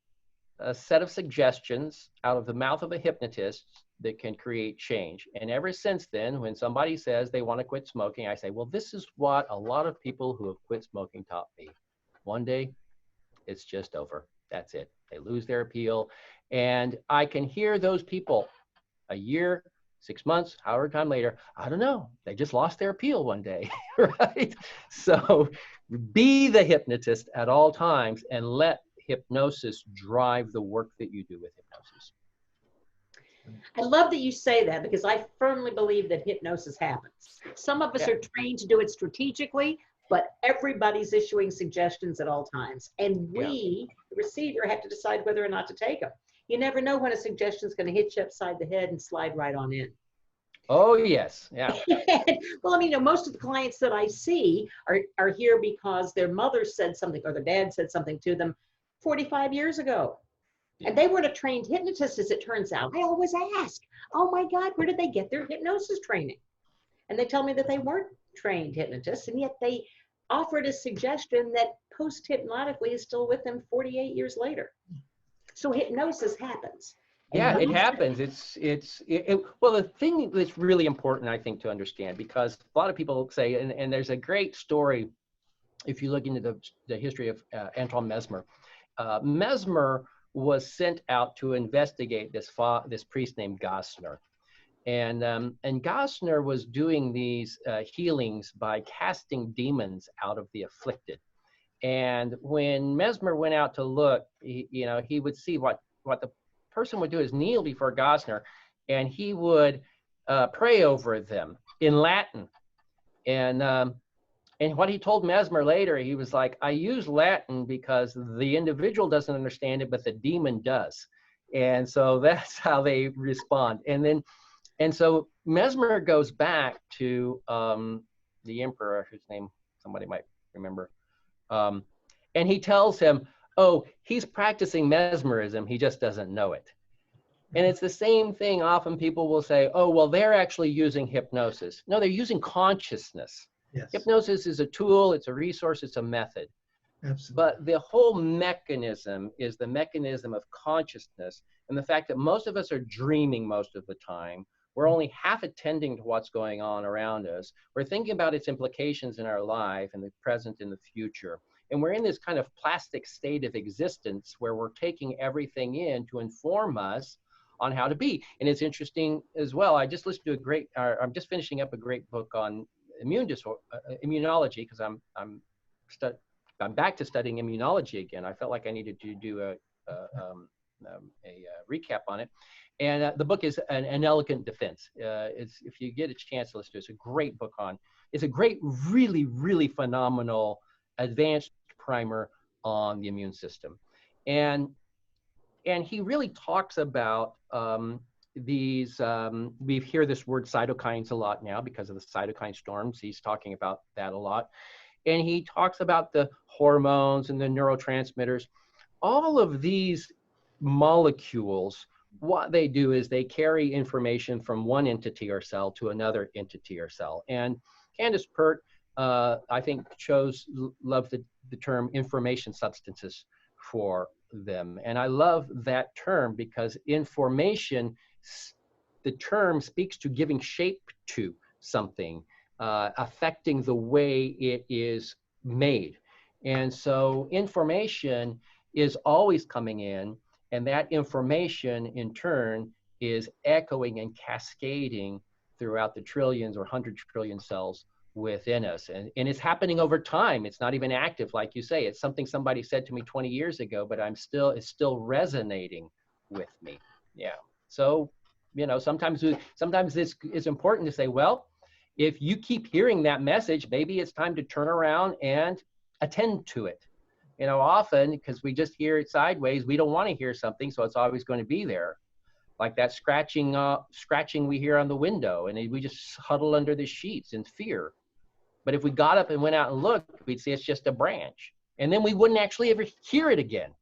a set of suggestions out of the mouth of a hypnotist that can create change. And ever since then, when somebody says they want to quit smoking, I say, well, this is what a lot of people who have quit smoking taught me. One day, it's just over. That's it. They lose their appeal. And I can hear those people a year, 6 months, however time later, I don't know, they just lost their appeal one day, right? So be the hypnotist at all times, and let hypnosis drive the work that you do with hypnosis. I love that you say that, because I firmly believe that hypnosis happens. Some of us are trained to do it strategically, but everybody's issuing suggestions at all times. And we, the receiver, have to decide whether or not to take them. You never know when a suggestion is going to hit you upside the head and slide right on in. Oh, yes. Yeah. Well, I mean, you know, most of the clients that I see are here because their mother said something, or their dad said something to them 45 years ago. And they weren't a trained hypnotist, as it turns out. I always ask, oh my God, where did they get their hypnosis training? And they tell me that they weren't trained hypnotists, and yet they offered a suggestion that post-hypnotically is still with them 48 years later. So hypnosis happens. Yeah, it happens. Well, the thing that's really important, I think, to understand, because a lot of people say, and there's a great story, if you look into the history of Antoine Mesmer. Mesmer was sent out to investigate this priest named Gosner. And Gosner was doing these healings by casting demons out of the afflicted. And when Mesmer went out to look, he would see what the person would do is kneel before Gosner, and he would pray over them in Latin. And And what he told Mesmer later, he was like, I use Latin because the individual doesn't understand it, but the demon does. And so that's how they respond. And so Mesmer goes back to the emperor, whose name somebody might remember. And he tells him, oh, he's practicing mesmerism. He just doesn't know it. And it's the same thing. Often people will say, oh, well, they're actually using hypnosis. No, they're using consciousness. Yes. Hypnosis is a tool, it's a resource, it's a method. Absolutely. But the whole mechanism is the mechanism of consciousness, and the fact that most of us are dreaming most of the time. We're only half attending to what's going on around us. We're thinking about its implications in our life, in the present, in the future. And we're in this kind of plastic state of existence where we're taking everything in to inform us on how to be. And it's interesting as well. I just listened to I'm just finishing up a great book on immunology, because I'm back to studying immunology again. I felt like I needed to do a recap on it. And the book is an Elegant Defense. If you get a chance to listen to it, it's a great book it's a great, really, really phenomenal advanced primer on the immune system. And he really talks about we hear this word cytokines a lot now because of the cytokine storms. He's talking about that a lot. And he talks about the hormones and the neurotransmitters. All of these molecules, what they do is they carry information from one entity or cell to another entity or cell. And Candace Pert, I think, loved the term information substances for them. And I love that term because information, the term speaks to giving shape to something, affecting the way it is made. And so information is always coming in, and that information in turn is echoing and cascading throughout the trillions or 100 trillion cells within us. And it's happening over time. It's not even active, like you say. It's something somebody said to me 20 years ago, but it's still resonating with me. Yeah. So, sometimes this is important to say, well, if you keep hearing that message, maybe it's time to turn around and attend to it. Often, because we just hear it sideways, we don't want to hear something, so it's always going to be there. Like that scratching we hear on the window, and we just huddle under the sheets in fear. But if we got up and went out and looked, we'd see it's just a branch. And then we wouldn't actually ever hear it again,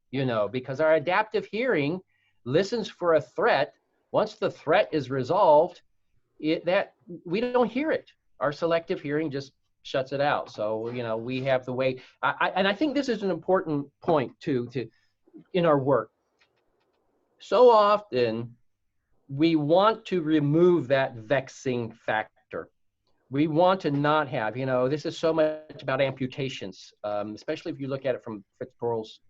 because our adaptive hearing listens for a threat. Once the threat is resolved, that we don't hear it. Our selective hearing just shuts it out. So, we have the way, and I think this is an important point too, in our work. So often we want to remove that vexing factor. We want to not have, this is so much about amputations, especially if you look at it from Fritz Perl's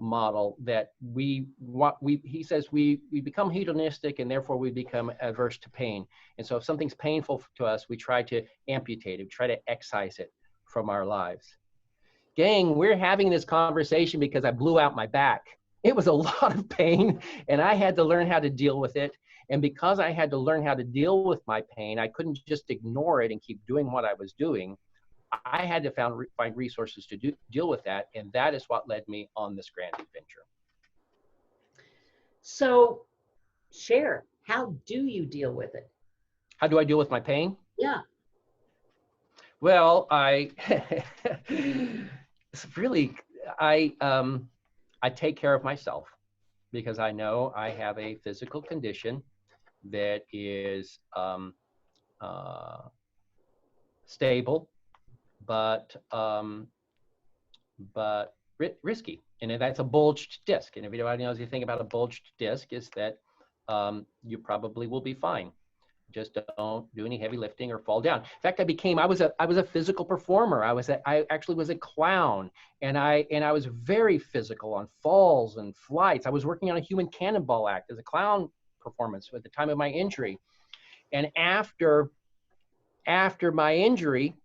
model, that he says we become hedonistic and therefore we become averse to pain. And so if something's painful to us, we try to amputate it, try to excise it from our lives. Gang, we're having this conversation because I blew out my back. It was a lot of pain, and I had to learn how to deal with it. And because I had to learn how to deal with my pain, I couldn't just ignore it and keep doing what I was doing. I had to find resources to deal with that, and that is what led me on this grand adventure. So, share, how do you deal with it? How do I deal with my pain? Yeah. Well, I take care of myself because I know I have a physical condition that is stable, but risky. And that's a bulged disc. And if anybody knows anything about a bulged disc, is that you probably will be fine. Just don't do any heavy lifting or fall down. In fact, I was a physical performer. I actually was a clown, and I was very physical on falls and flights. I was working on a human cannonball act as a clown performance at the time of my injury. And after my injury,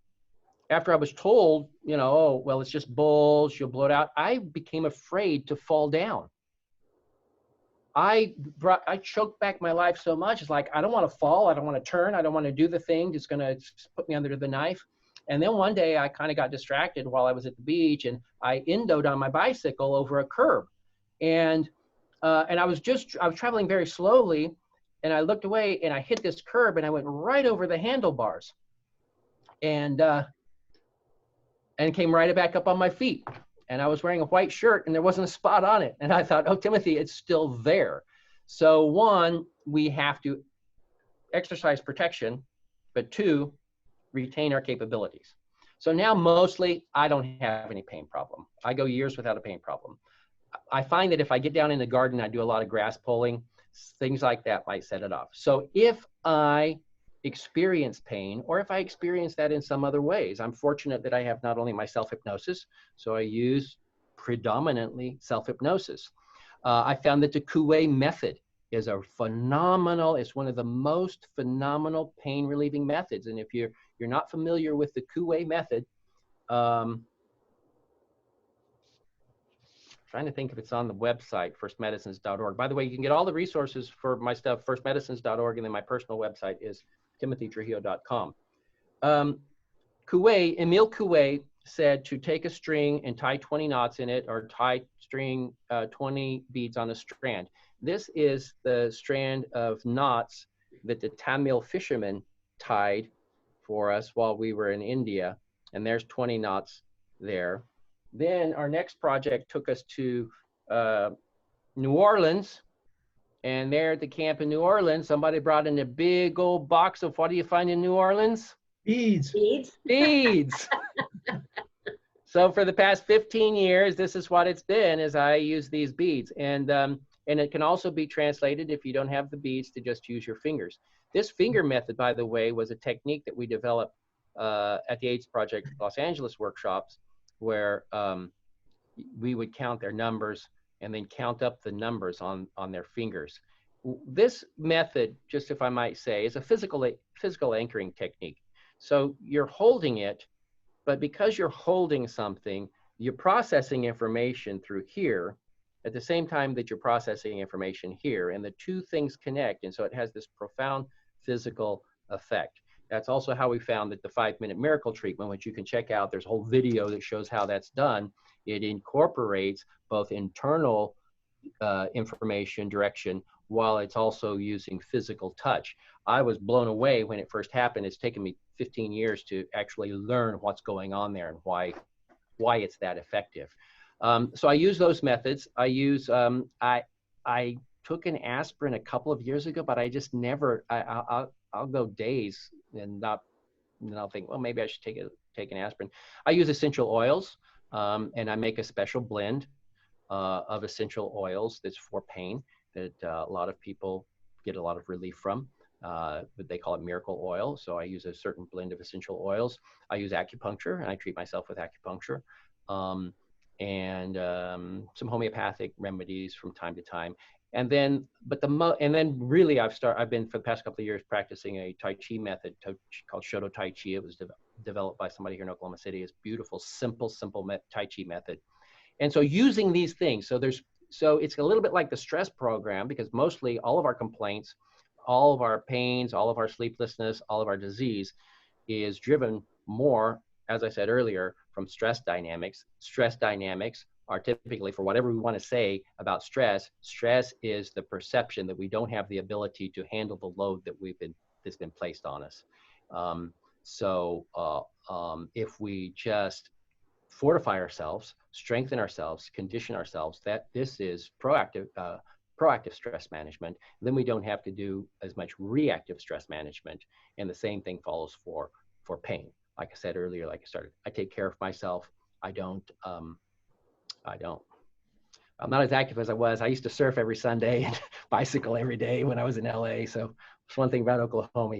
after I was told, oh, well, it's just bulge, you'll blow it out, I became afraid to fall down. I choked back my life so much. It's like, I don't want to fall. I don't want to turn. I don't want to do the thing that's going to put me under the knife. And then one day I kind of got distracted while I was at the beach, and I endoed on my bicycle over a curb. And I was traveling very slowly, and I looked away and I hit this curb and I went right over the handlebars, and came right back up on my feet. And I was wearing a white shirt and there wasn't a spot on it. And I thought, oh, Timothy, it's still there. So one, we have to exercise protection, but two, retain our capabilities. So now mostly I don't have any pain problem. I go years without a pain problem. I find that if I get down in the garden, I do a lot of grass pulling, things like that might set it off. So if I experience pain, or if I experience that in some other ways, I'm fortunate that I have not only my self-hypnosis, so I use predominantly self-hypnosis. I found that the Coué method is a phenomenal, it's one of the most phenomenal pain relieving methods. And if you're not familiar with the Coué method, trying to think if it's on the website, firstmedicines.org. By the way, you can get all the resources for my stuff, firstmedicines.org, and then my personal website is timothytrujillo.com. Emile Coué said to take a string and tie 20 knots in it, or tie 20 beads on a strand. This is the strand of knots that the Tamil fishermen tied for us while we were in India, and there's 20 knots there. Then our next project took us to New Orleans, and there at the camp in New Orleans, somebody brought in a big old box of, what do you find in New Orleans? Beads. Beads. Beads. So for the past 15 years, this is what it's been, is I use these beads. And it can also be translated, if you don't have the beads, to just use your fingers. This finger method, by the way, was a technique that we developed at the AIDS Project Los Angeles workshops, where we would count their numbers and then count up the numbers on their fingers. This method, just if I might say, is a physical anchoring technique. So you're holding it, but because you're holding something, you're processing information through here at the same time that you're processing information here, and the two things connect, and so it has this profound physical effect. That's also how we found that the 5-minute miracle treatment, which you can check out, there's a whole video that shows how that's done. It incorporates both internal information direction, while it's also using physical touch. I was blown away when it first happened. It's taken me 15 years to actually learn what's going on there and why it's that effective. So I use those methods. I use, I took an aspirin a couple of years ago, but I just never, I'll go days and I'll think, well, maybe I should take an aspirin. I use essential oils, and I make a special blend of essential oils that's for pain that a lot of people get a lot of relief from, but they call it miracle oil. So I use a certain blend of essential oils. I use acupuncture, and I treat myself with acupuncture, and some homeopathic remedies from time to time. And then, really, I've been for the past couple of years practicing a Tai Chi method called Shodo Tai Chi. It was developed by somebody here in Oklahoma City. It's beautiful, simple Tai Chi method. And so using these things, so it's a little bit like the stress program, because mostly all of our complaints, all of our pains, all of our sleeplessness, all of our disease is driven more, as I said earlier, from stress dynamics. Stress dynamics are typically, for whatever we want to say about stress, stress is the perception that we don't have the ability to handle the load that's been placed on us. If we just fortify ourselves, strengthen ourselves, condition ourselves, that this is proactive stress management, then we don't have to do as much reactive stress management. And the same thing follows for pain. Like I said earlier, I take care of myself. I'm not as active as I was. I used to surf every Sunday and bicycle every day when I was in LA. So it's one thing about Oklahoma.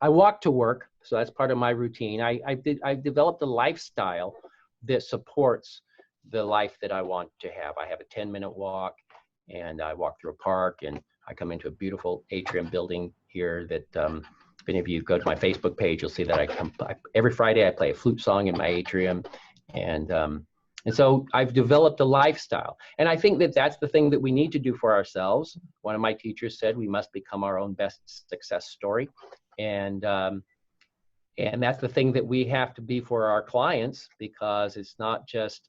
I walk to work, so that's part of my routine. I've developed a lifestyle that supports the life that I want to have. I have a 10-minute walk, and I walk through a park, and I come into a beautiful atrium building here that, if any of you go to my Facebook page, you'll see that every Friday I play a flute song in my atrium. And so I've developed a lifestyle. And I think that that's the thing that we need to do for ourselves. One of my teachers said we must become our own best success story. And And that's the thing that we have to be for our clients, because it's not just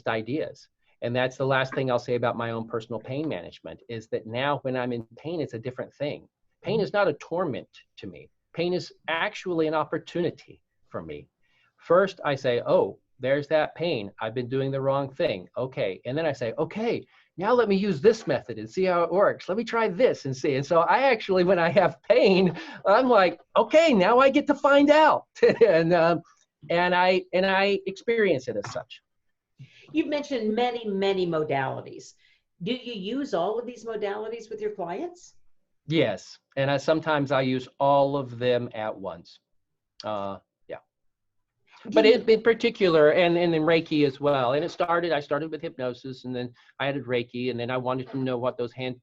ideas. And that's the last thing I'll say about my own personal pain management, is that now when I'm in pain, it's a different thing. Pain is not a torment to me. Pain is actually an opportunity for me. First, I say, oh, there's that pain. I've been doing the wrong thing. Okay. And then I say, okay, now let me use this method and see how it works. Let me try this and see. And so I actually, when I have pain, I'm like, okay, now I get to find out. and I experience it as such. You've mentioned many, many modalities. Do you use all of these modalities with your clients? Yes. And sometimes I use all of them at once. But in particular, and in Reiki as well. And I started with hypnosis, and then I added Reiki, and then I wanted to know what those hand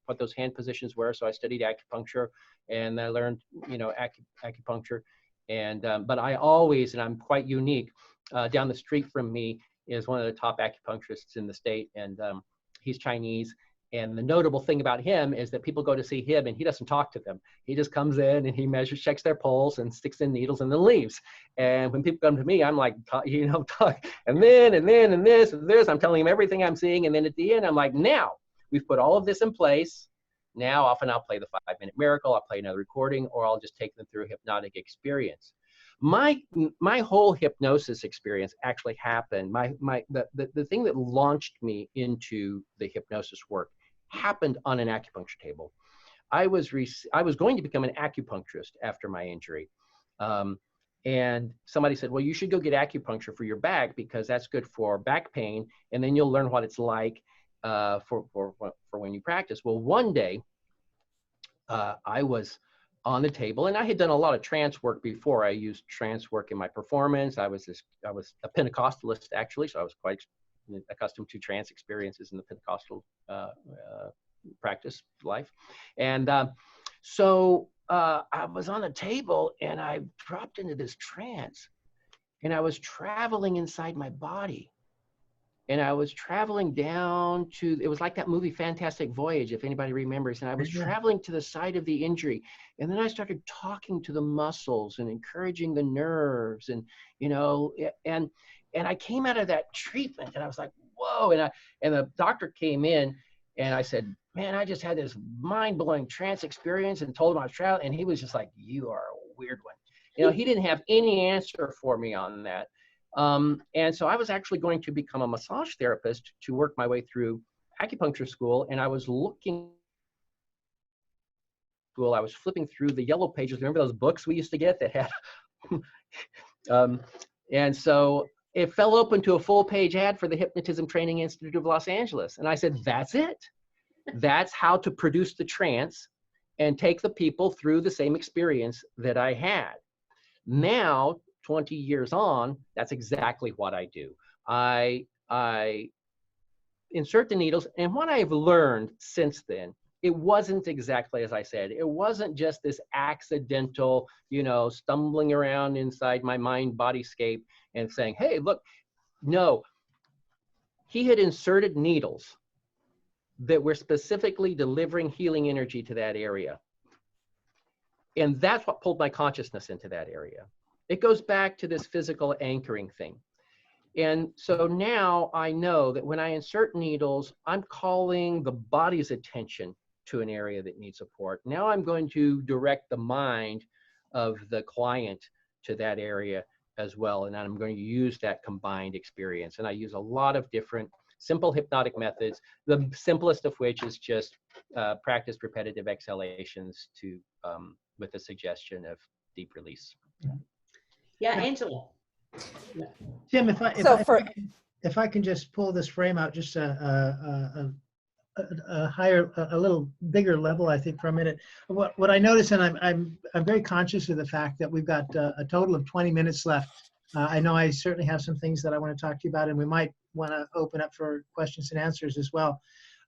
positions were. So I studied acupuncture, and I learned, acupuncture. And but I always, and I'm quite unique, down the street from me is one of the top acupuncturists in the state, and he's Chinese. And the notable thing about him is that people go to see him and he doesn't talk to them. He just comes in and he checks their pulse and sticks in needles and then leaves. And when people come to me, I'm like, and this, I'm telling him everything I'm seeing. And then at the end, I'm like, now we've put all of this in place. Now often I'll play the 5-minute miracle. I'll play another recording, or I'll just take them through a hypnotic experience. My whole hypnosis experience actually happened. The thing that launched me into the hypnosis work happened on an acupuncture table. I was going to become an acupuncturist after my injury, and somebody said, "Well, you should go get acupuncture for your back, because that's good for back pain, and then you'll learn what it's like for when you practice." Well, one day I was on the table, and I had done a lot of trance work before. I used trance work in my performance. I was a Pentecostalist, actually, so I was quite accustomed to trance experiences in the Pentecostal practice life. And so I was on the table, and I dropped into this trance, and I was traveling inside my body. And I was traveling down to, it was like that movie Fantastic Voyage, if anybody remembers. And I was traveling to the site of the injury. And then I started talking to the muscles and encouraging the nerves, and, and I came out of that treatment, and I was like, whoa. And the doctor came in, and I said, man, I just had this mind-blowing trance experience, and told him I was traveling. And he was just like, you are a weird one. He didn't have any answer for me on that. And so I was actually going to become a massage therapist to work my way through acupuncture school. And I was flipping through the yellow pages. Remember those books we used to get that had, and so it fell open to a full page ad for the Hypnotism Training Institute of Los Angeles. And I said, that's it. That's how to produce the trance and take the people through the same experience that I had. Now, 20 years on, that's exactly what I do. I insert the needles, and what I've learned since then, it wasn't exactly as I said. It wasn't just this accidental, stumbling around inside my mind-bodyscape and saying, hey, look. No, he had inserted needles that were specifically delivering healing energy to that area. And that's what pulled my consciousness into that area. It goes back to this physical anchoring thing. And so now I know that when I insert needles, I'm calling the body's attention to an area that needs support. Now I'm going to direct the mind of the client to that area as well. And I'm going to use that combined experience. And I use a lot of different simple hypnotic methods, the simplest of which is just practice repetitive exhalations with the suggestion of deep release. Yeah, Angela. Tim, if I can just pull this frame out just a little bigger level, I think, for a minute. What I notice, and I'm very conscious of the fact that we've got a total of 20 minutes left. I know I certainly have some things that I want to talk to you about, and we might want to open up for questions and answers as well.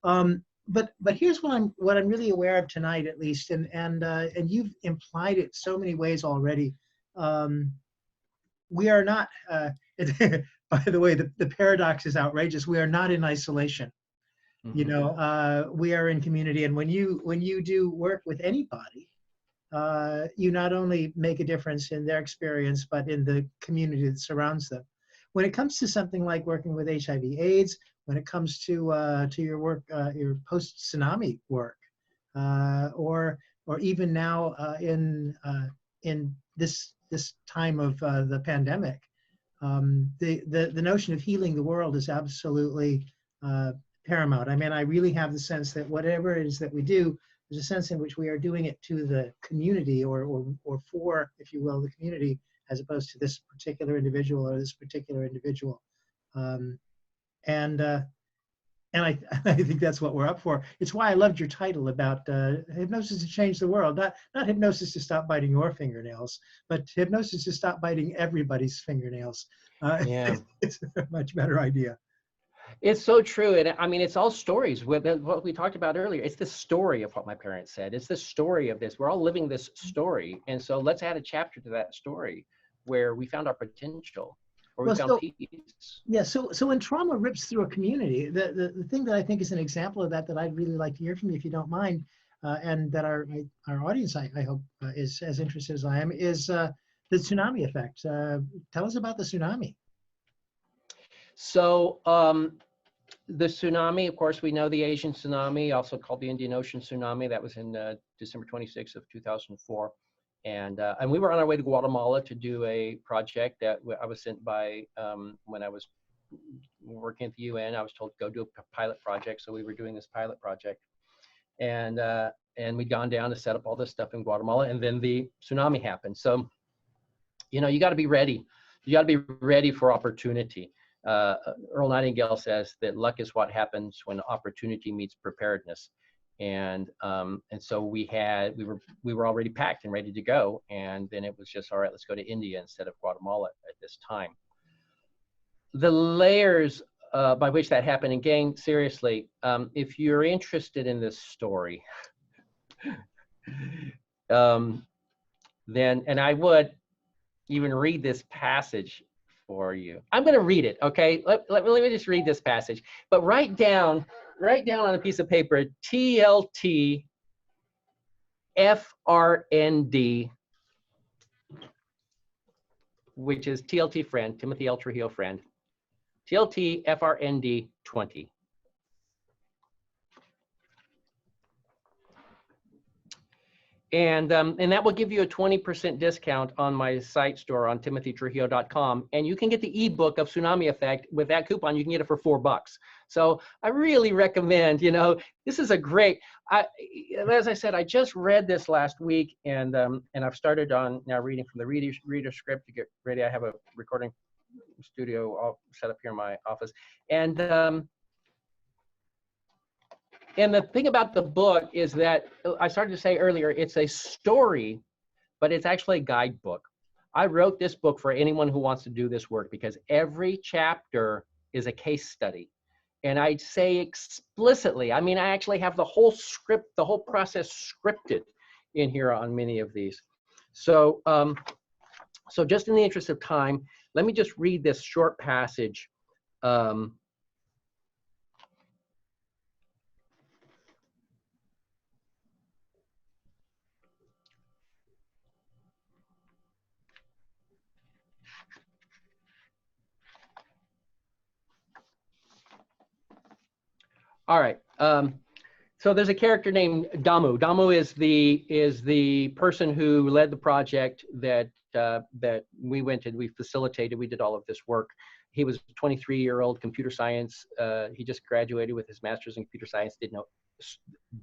But here's what I'm really aware of tonight, at least, and you've implied it so many ways already. We are not, by the way, the paradox is outrageous. We are not in isolation. Mm-hmm. We are in community. And when you do work with anybody, you not only make a difference in their experience, but in the community that surrounds them. When it comes to something like working with HIV/AIDS, when it comes to your work, your post-tsunami work, or even now in this time of the pandemic, the notion of healing the world is absolutely paramount. I mean, I really have the sense that whatever it is that we do, there's a sense in which we are doing it to the community, or for, if you will, the community, as opposed to this particular individual or this particular individual. And I think that's what we're up for. It's why I loved your title about hypnosis to change the world. Not hypnosis to stop biting your fingernails, but hypnosis to stop biting everybody's fingernails. Yeah. It's a much better idea. It's so true. And I mean, it's all stories. What we talked about earlier, it's the story of what my parents said. It's the story of this. We're all living this story. And so let's add a chapter to that story where we found our potential, or we found peace. Yeah, so when trauma rips through a community, the thing that I think is an example of that I'd really like to hear from you, if you don't mind, and that our audience, I hope, is as interested as I am, is the tsunami effect. Tell us about the tsunami. So the tsunami, of course, we know the Asian tsunami, also called the Indian Ocean tsunami. That was in December 26th of 2004. And we were on our way to Guatemala to do a project that I was sent by, when I was working at the UN, I was told to go do a pilot project. So we were doing this pilot project. And we'd gone down to set up all this stuff in Guatemala, and then the tsunami happened. So, you know, you got to be ready. You got to be ready for opportunity. Earl Nightingale says that luck is what happens when opportunity meets preparedness. And so we were already packed and ready to go. And then it was just, all right, let's go to India instead of Guatemala at this time. The layers by which that happened, and gang, seriously, if you're interested in this story, then, and I would even read this passage for you. I'm going to read it, okay? Let me just read this passage. But write down on a piece of paper, TLT FRND, which is TLT friend, Timothy L Trujillo friend, TLT FRND 20. And that will give you a 20% discount on my site store on timothytrujillo.com. And you can get the ebook of Tsunami Effect with that coupon. You can get it for $4. So I really recommend, you know, this is a great, as I said, I just read this last week, and I've started on now reading from the reader script to get ready. I have a recording studio all set up here in my office. And the thing about the book is that I started to say earlier, it's a story, but it's actually a guidebook. I wrote this book for anyone who wants to do this work, because every chapter is a case study. And I say explicitly, I mean, I actually have the whole script, the whole process scripted in here on many of these. So, so just in the interest of time, let me just read this short passage. All right. So there's a character named Damu. Damu is the person who led the project that we went and we facilitated. We did all of this work. He was a 23-year-old computer science. He just graduated with his master's in computer science. Didn't know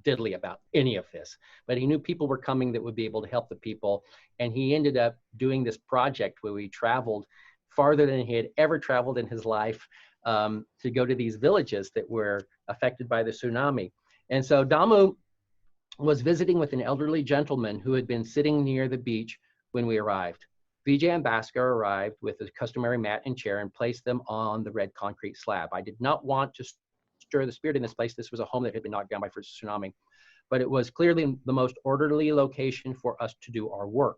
diddly about any of this, but he knew people were coming that would be able to help the people. And he ended up doing this project where we traveled farther than he had ever traveled in his life, to go to these villages that were affected by the tsunami. And so Damu was visiting with an elderly gentleman who had been sitting near the beach when we arrived. Vijay and Baskar arrived with a customary mat and chair and placed them on the red concrete slab. I did not want to stir the spirit in this place. This was a home that had been knocked down by first tsunami, but it was clearly the most orderly location for us to do our work.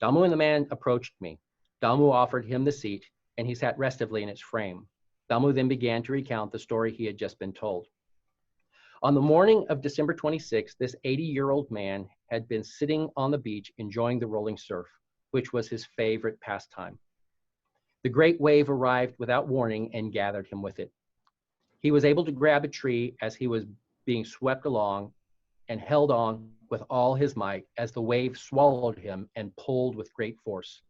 Damu and the man approached me. Damu offered him the seat, and he sat restively in its frame. Damu then began to recount the story he had just been told. On the morning of December 26th, this 80-year-old man had been sitting on the beach enjoying the rolling surf, which was his favorite pastime. The great wave arrived without warning and gathered him with it. He was able to grab a tree as he was being swept along and held on with all his might as the wave swallowed him and pulled with great force.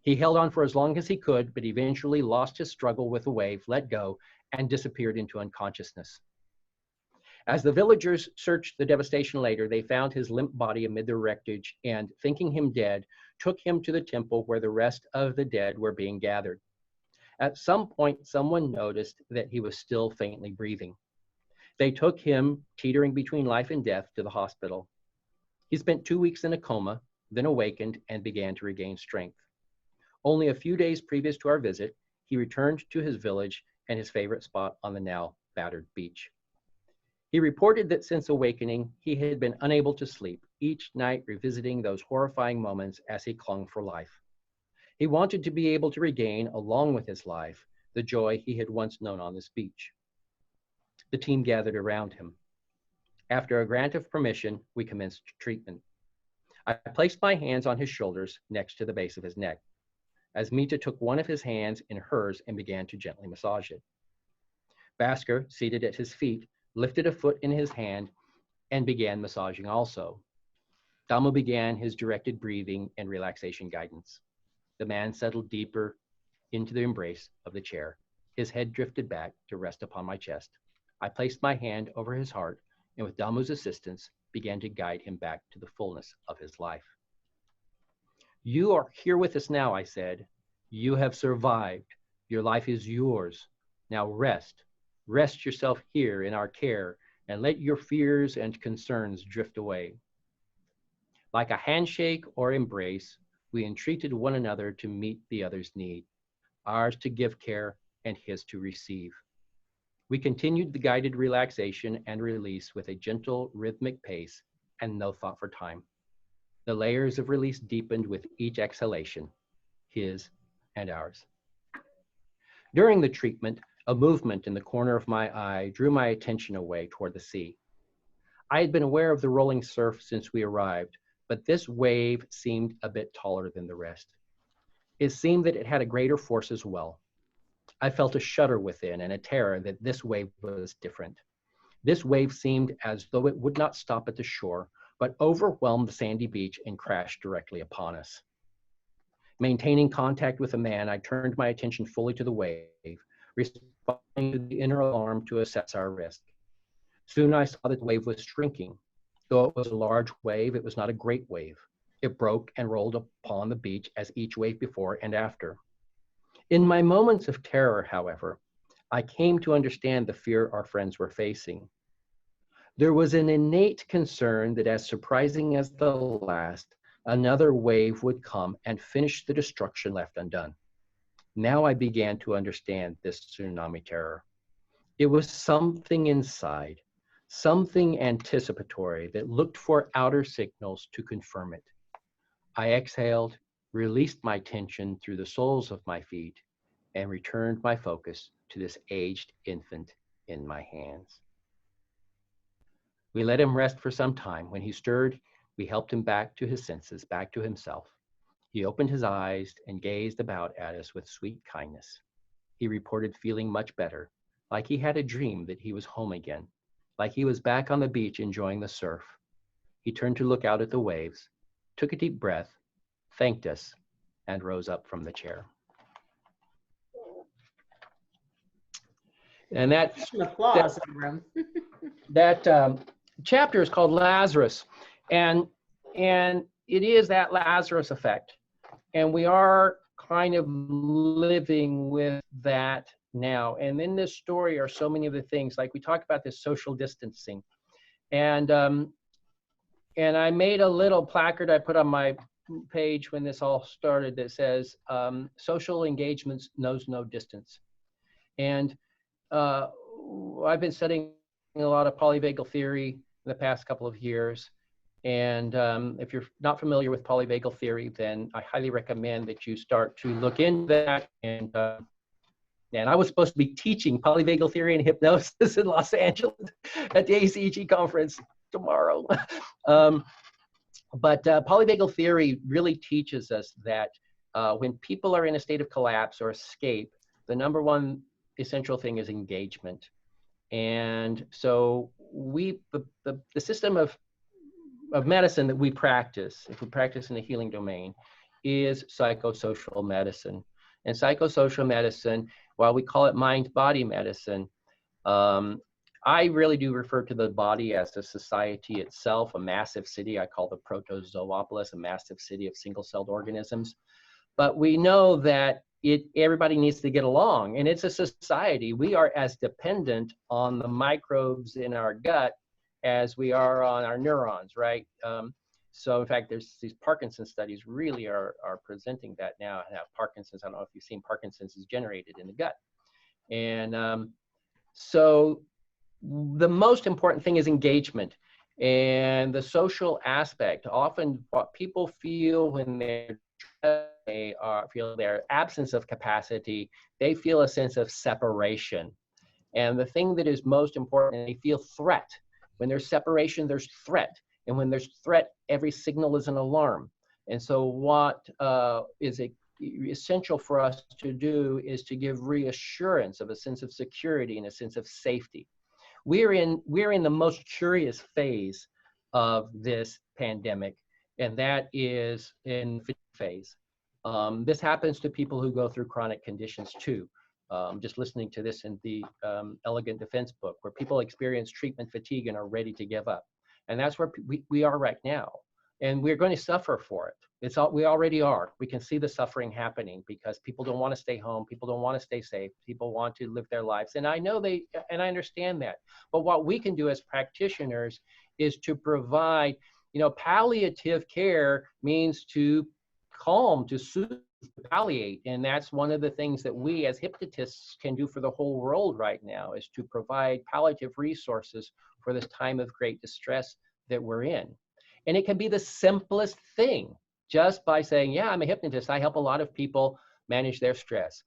He held on for as long as he could, but eventually lost his struggle with the wave, let go, and disappeared into unconsciousness. As the villagers searched the devastation later, they found his limp body amid the wreckage and, thinking him dead, took him to the temple where the rest of the dead were being gathered. At some point, someone noticed that he was still faintly breathing. They took him, teetering between life and death, to the hospital. He spent 2 weeks in a coma, then awakened and began to regain strength. Only a few days previous to our visit, he returned to his village and his favorite spot on the now battered beach. He reported that since awakening, he had been unable to sleep, each night revisiting those horrifying moments as he clung for life. He wanted to be able to regain, along with his life, the joy he had once known on this beach. The team gathered around him. After a grant of permission, we commenced treatment. I placed my hands on his shoulders next to the base of his neck, as Mita took one of his hands in hers and began to gently massage it. Baskar, seated at his feet, lifted a foot in his hand and began massaging also. Damu began his directed breathing and relaxation guidance. The man settled deeper into the embrace of the chair. His head drifted back to rest upon my chest. I placed my hand over his heart and with Damu's assistance began to guide him back to the fullness of his life. You are here with us now, I said. You have survived. Your life is yours. Now rest. Rest yourself here in our care and let your fears and concerns drift away. Like a handshake or embrace, we entreated one another to meet the other's need, ours to give care and his to receive. We continued the guided relaxation and release with a gentle rhythmic pace and no thought for time. The layers of release deepened with each exhalation, his and ours. During the treatment, a movement in the corner of my eye drew my attention away toward the sea. I had been aware of the rolling surf since we arrived, but this wave seemed a bit taller than the rest. It seemed that it had a greater force as well. I felt a shudder within and a terror that this wave was different. This wave seemed as though it would not stop at the shore, but overwhelmed the sandy beach and crashed directly upon us. Maintaining contact with the man, I turned my attention fully to the wave, responding to the inner alarm to assess our risk. Soon I saw that the wave was shrinking. Though it was a large wave, it was not a great wave. It broke and rolled upon the beach as each wave before and after. In my moments of terror, however, I came to understand the fear our friends were facing. There was an innate concern that as surprising as the last, another wave would come and finish the destruction left undone. Now I began to understand this tsunami terror. It was something inside, something anticipatory that looked for outer signals to confirm it. I exhaled, released my tension through the soles of my feet, and returned my focus to this aged infant in my hands. We let him rest for some time. When he stirred, we helped him back to his senses, back to himself. He opened his eyes and gazed about at us with sweet kindness. He reported feeling much better, like he had a dream that he was home again, like he was back on the beach enjoying the surf. He turned to look out at the waves, took a deep breath, thanked us, and rose up from the chair. And that, Some applause in the room. that chapter is called Lazarus, and it is that Lazarus effect. And we are kind of living with that now. And in this story are so many of the things, like we talk about this social distancing. And I made a little placard I put on my page when this all started that says, social engagements knows no distance. And I've been studying a lot of polyvagal theory in the past couple of years. And if you're not familiar with polyvagal theory, then I highly recommend that you start to look into that. And And I was supposed to be teaching polyvagal theory and hypnosis in Los Angeles at the ACG conference tomorrow. But polyvagal theory really teaches us that when people are in a state of collapse or escape, the number one essential thing is engagement. And so the system of medicine that we practice, if we practice in the healing domain, is psychosocial medicine. And psychosocial medicine, while we call it mind-body medicine, I really do refer to the body as a society itself, a massive city. I call the protozoopolis a massive city of single-celled organisms. But we know that everybody needs to get along, and it's a society. We are as dependent on the microbes in our gut as we are on our neurons, right? So in fact, there's these Parkinson's studies really are presenting that now. Now, Parkinson's, I don't know if you've seen Parkinson's is generated in the gut. And so the most important thing is engagement and the social aspect. Often what people feel when they feel their absence of capacity, they feel a sense of separation. And the thing that is most important, they feel threat. When there's separation, there's threat. And when there's threat, every signal is an alarm. And so what is essential for us to do is to give reassurance of a sense of security and a sense of safety. We're in the most curious phase of this pandemic, and that is in fatigue phase. This happens to people who go through chronic conditions too. Just listening to this in the Elegant Defense book, where people experience treatment fatigue and are ready to give up. And that's where we are right now. And we're going to suffer for it. We already are. We can see the suffering happening because people don't want to stay home. People don't want to stay safe. People want to live their lives. And I know and I understand that. But what we can do as practitioners is to provide, palliative care means to calm, to soothe, to palliate. And that's one of the things that we as hypnotists can do for the whole world right now, is to provide palliative resources for this time of great distress that we're in. And it can be the simplest thing, just by saying, yeah, I'm a hypnotist. I help a lot of people manage their stress.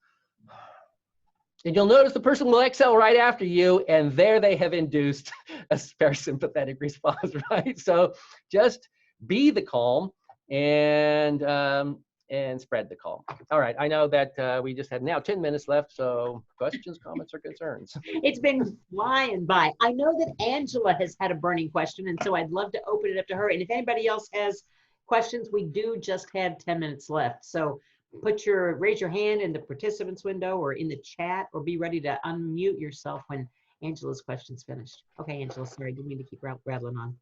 And you'll notice the person will exhale right after you, and there they have induced a parasympathetic response, right? So just be the calm and spread the calm. All right, I know that we just had now 10 minutes left, so questions, comments, or concerns? It's been flying by. I know that Angela has had a burning question, and so I'd love to open it up to her. And if anybody else has questions, we do just have 10 minutes left. So raise your hand in the participants window or in the chat, or be ready to unmute yourself when Angela's question's finished. Okay, Angela, sorry, didn't mean to keep rattling on.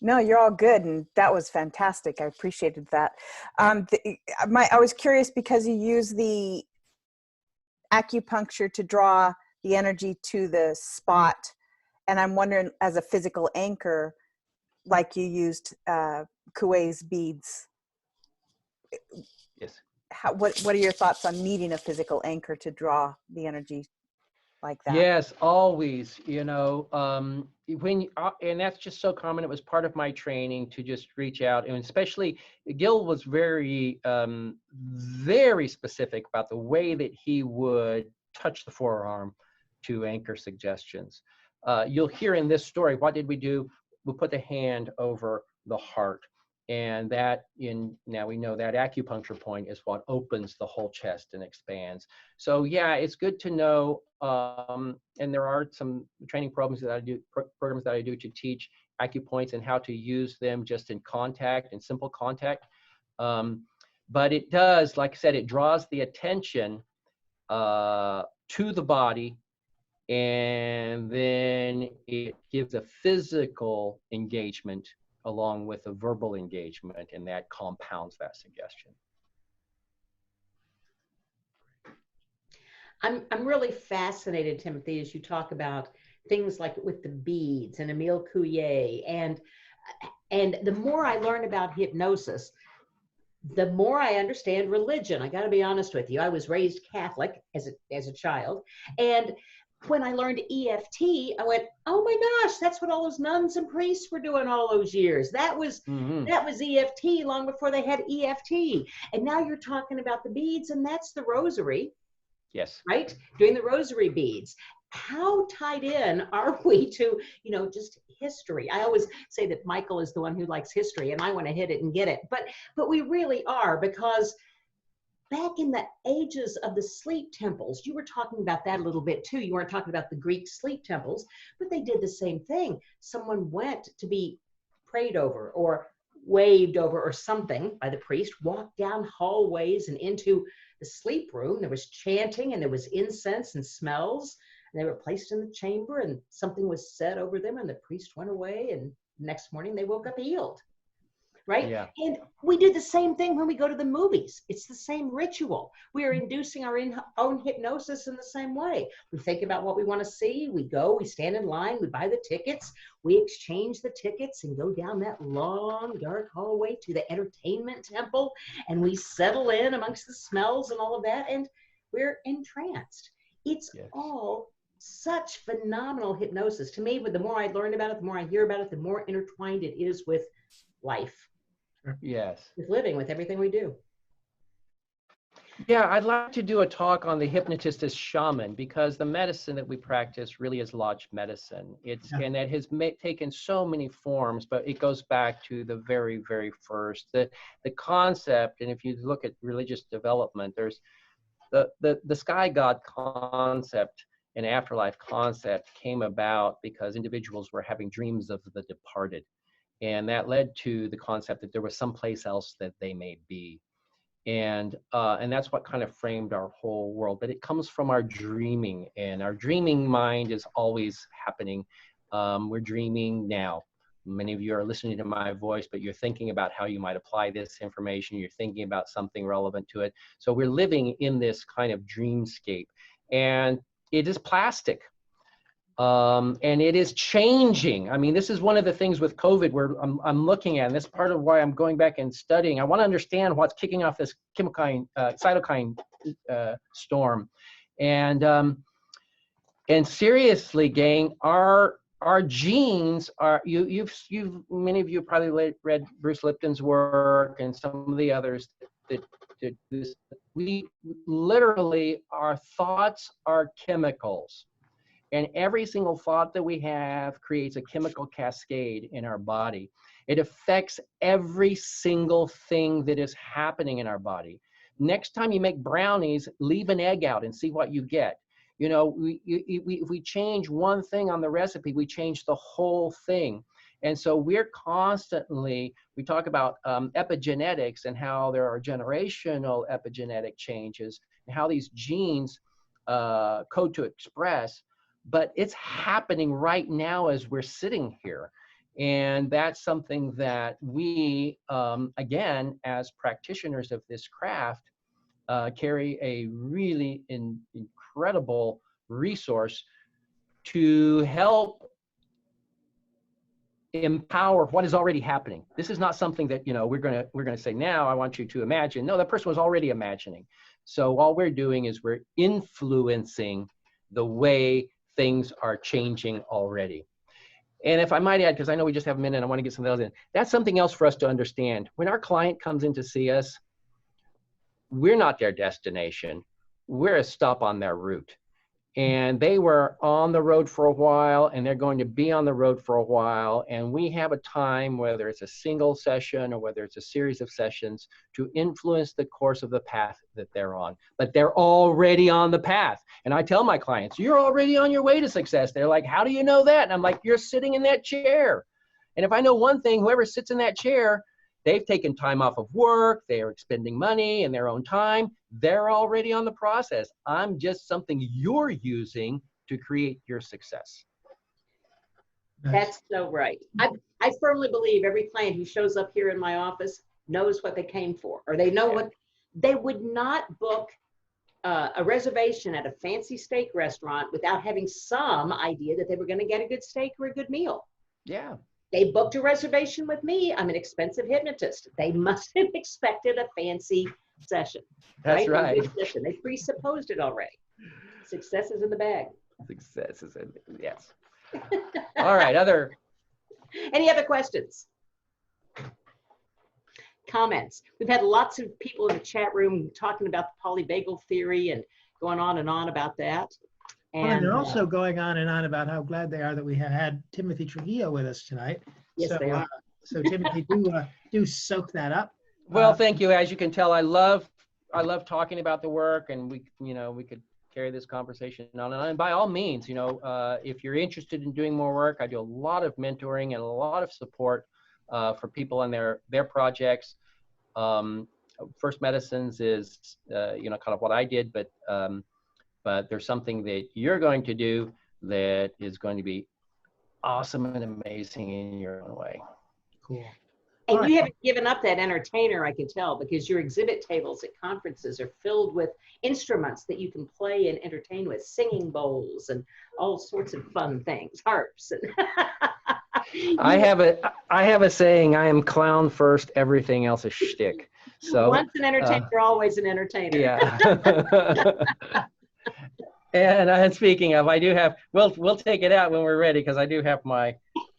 No, you're all good, and that was fantastic. I appreciated that. I was curious because you use the acupuncture to draw the energy to the spot, and I'm wondering, as a physical anchor, like you used Kuei's beads. Yes. What are your thoughts on needing a physical anchor to draw the energy like that? Yes, always, and that's just so common. It was part of my training to just reach out, and especially Gil was very, very specific about the way that he would touch the forearm to anchor suggestions. You'll hear in this story, what did we do? We put the hand over the heart. And now we know that acupuncture point is what opens the whole chest and expands. So yeah, it's good to know. And there are some training programs that I do to teach acupoints and how to use them just in contact and simple contact. But it does, like I said, it draws the attention to the body, and then it gives a physical engagement along with a verbal engagement, and that compounds that suggestion. I'm really fascinated, Timothy, as you talk about things like with the beads and Emile Coué, and the more I learn about hypnosis, the more I understand religion. I got to be honest with you. I was raised Catholic as a child, and when I learned EFT, I went, oh my gosh, that's what all those nuns and priests were doing all those years. That was EFT long before they had EFT. And now you're talking about the beads, and that's the rosary. Yes. Right? Doing the rosary beads. How tied in are we to, you know, just history? I always say that Michael is the one who likes history and I want to hit it and get it. But we really are, because back in the ages of the sleep temples, you were talking about that a little bit too. You weren't talking about the Greek sleep temples, but they did the same thing. Someone went to be prayed over or waved over or something by the priest, walked down hallways and into the sleep room. There was chanting and there was incense and smells, and they were placed in the chamber and something was said over them and the priest went away, and next morning they woke up healed. Right? Yeah. And we do the same thing when we go to the movies. It's the same ritual. We are inducing our own hypnosis in the same way. We think about what we want to see. We go, we stand in line, we buy the tickets, we exchange the tickets and go down that long, dark hallway to the entertainment temple, and we settle in amongst the smells and all of that, and we're entranced. It's all such phenomenal hypnosis. To me, but the more I learn about it, the more I hear about it, the more intertwined it is with life. Yes. With living, with everything we do. Yeah, I'd like to do a talk on the hypnotist as shaman, because the medicine that we practice really is lodge medicine. And that has taken so many forms, but it goes back to the very, very first. The concept, and if you look at religious development, there's the sky god concept and afterlife concept came about because individuals were having dreams of the departed. And that led to the concept that there was someplace else that they may be. And that's what kind of framed our whole world. But it comes from our dreaming, and our dreaming mind is always happening. We're dreaming now. Many of you are listening to my voice, but you're thinking about how you might apply this information. You're thinking about something relevant to it. So we're living in this kind of dreamscape, and it is plastic. And it is changing. I mean, this is one of the things with COVID where I'm looking at, and this is part of why I'm going back and studying. I want to understand what's kicking off this cytokine storm. And seriously, gang, our genes are, many of you probably read Bruce Lipton's work and some of the others that we literally, our thoughts are chemicals. And every single thought that we have creates a chemical cascade in our body. It affects every single thing that is happening in our body. Next time you make brownies, leave an egg out and see what you get. You know, if we change one thing on the recipe, we change the whole thing. And so we're constantly, we talk about epigenetics and how there are generational epigenetic changes and how these genes code to express. But it's happening right now as we're sitting here. And that's something that we, again, as practitioners of this craft, carry a really incredible resource to help empower what is already happening. This is not something that, you know, we're gonna say, now I want you to imagine. No, that person was already imagining. So all we're doing is we're influencing the way things are changing already. And if I might add, because I know we just have a minute, I want to get something else in. That's something else for us to understand. When our client comes in to see us, we're not their destination. We're a stop on their route. And they were on the road for a while, and they're going to be on the road for a while. And we have a time, whether it's a single session or whether it's a series of sessions, to influence the course of the path that they're on. But they're already on the path. And I tell my clients, you're already on your way to success. They're like, how do you know that? And I'm like, you're sitting in that chair. And if I know one thing, whoever sits in that chair, they've taken time off of work, they are expending money and their own time, they're already on the process. I'm just something you're using to create your success. That's so right. I firmly believe every client who shows up here in my office knows what they came for, or they know what, they would not book a reservation at a fancy steak restaurant without having some idea that they were going to get a good steak or a good meal. Yeah. They booked a reservation with me. I'm an expensive hypnotist. They must have expected a fancy session. That's right. They presupposed it already. Success is in the bag. Success is in, yes. All right, Any other questions? Comments? We've had lots of people in the chat room talking about the polyvagal theory and going on and on about that. And they're also going on and on about how glad they are that we have had Timothy Trujillo with us tonight. Yes, so, they are. So Timothy, do soak that up. Well, thank you. As you can tell, I love talking about the work, and we could carry this conversation on and on. And by all means, if you're interested in doing more work, I do a lot of mentoring and a lot of support for people on their projects. First Medicines is kind of what I did, but there's something that you're going to do that is going to be awesome and amazing in your own way. Cool. And you haven't given up that entertainer, I can tell, because your exhibit tables at conferences are filled with instruments that you can play and entertain with, singing bowls and all sorts of fun things, harps. And I have a saying: I am clown first, everything else is shtick. So once an entertainer, always an entertainer. Yeah. And speaking of, I do have. We'll take it out when we're ready, because I do have my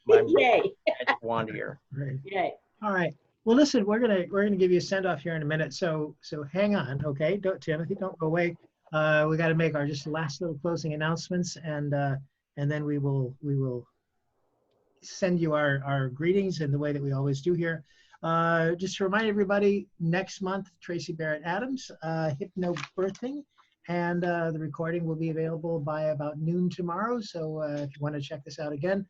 Yay. magic wand here. Right. Yay. All right. Well, listen, we're gonna give you a send off here in a minute. So hang on, okay? Timothy, don't go away. We got to make our just last little closing announcements, and then we will send you our greetings in the way that we always do here. Just to remind everybody, next month, Tracy Barrett Adams, Hypnobirthing, and the recording will be available by about noon tomorrow. So if you want to check this out again,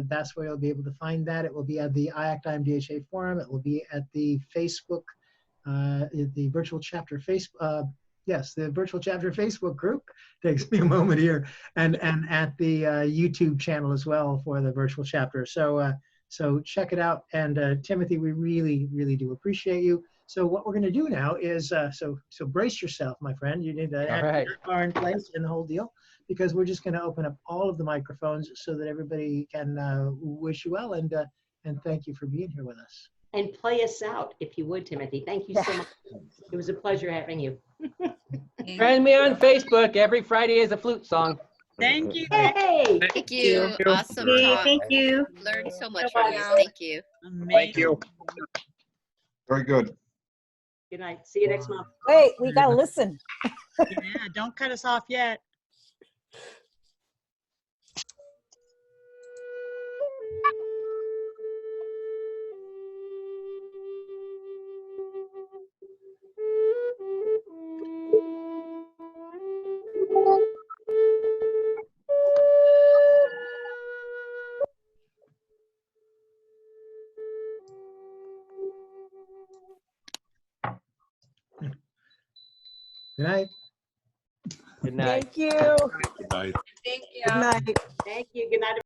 that's where you'll be able to find that. It will be at the IACT IMDHA forum. It will be at the Facebook, the Virtual Chapter yes, the Virtual Chapter Facebook group. Takes me a moment here, and at the YouTube channel as well for the Virtual Chapter. So check it out. And Timothy, we really, really do appreciate you. So what we're going to do now is so brace yourself, my friend. You need to have your car in place and the whole deal, because we're just going to open up all of the microphones so that everybody can wish you well and thank you for being here with us. And play us out, if you would, Timothy. Thank you so much. It was a pleasure having you. Friend me on Facebook. Every Friday is a flute song. Thank you. Hey. Thank you. Awesome talk. Thank you. Learned so much from you. Thank you. Amazing. Thank you. Very good. Good night. See you next month. Wait, we gotta listen. Yeah, don't cut us off yet. Good night. Good night. Thank you. Good night. Thank you. Good night. Thank you. Good night.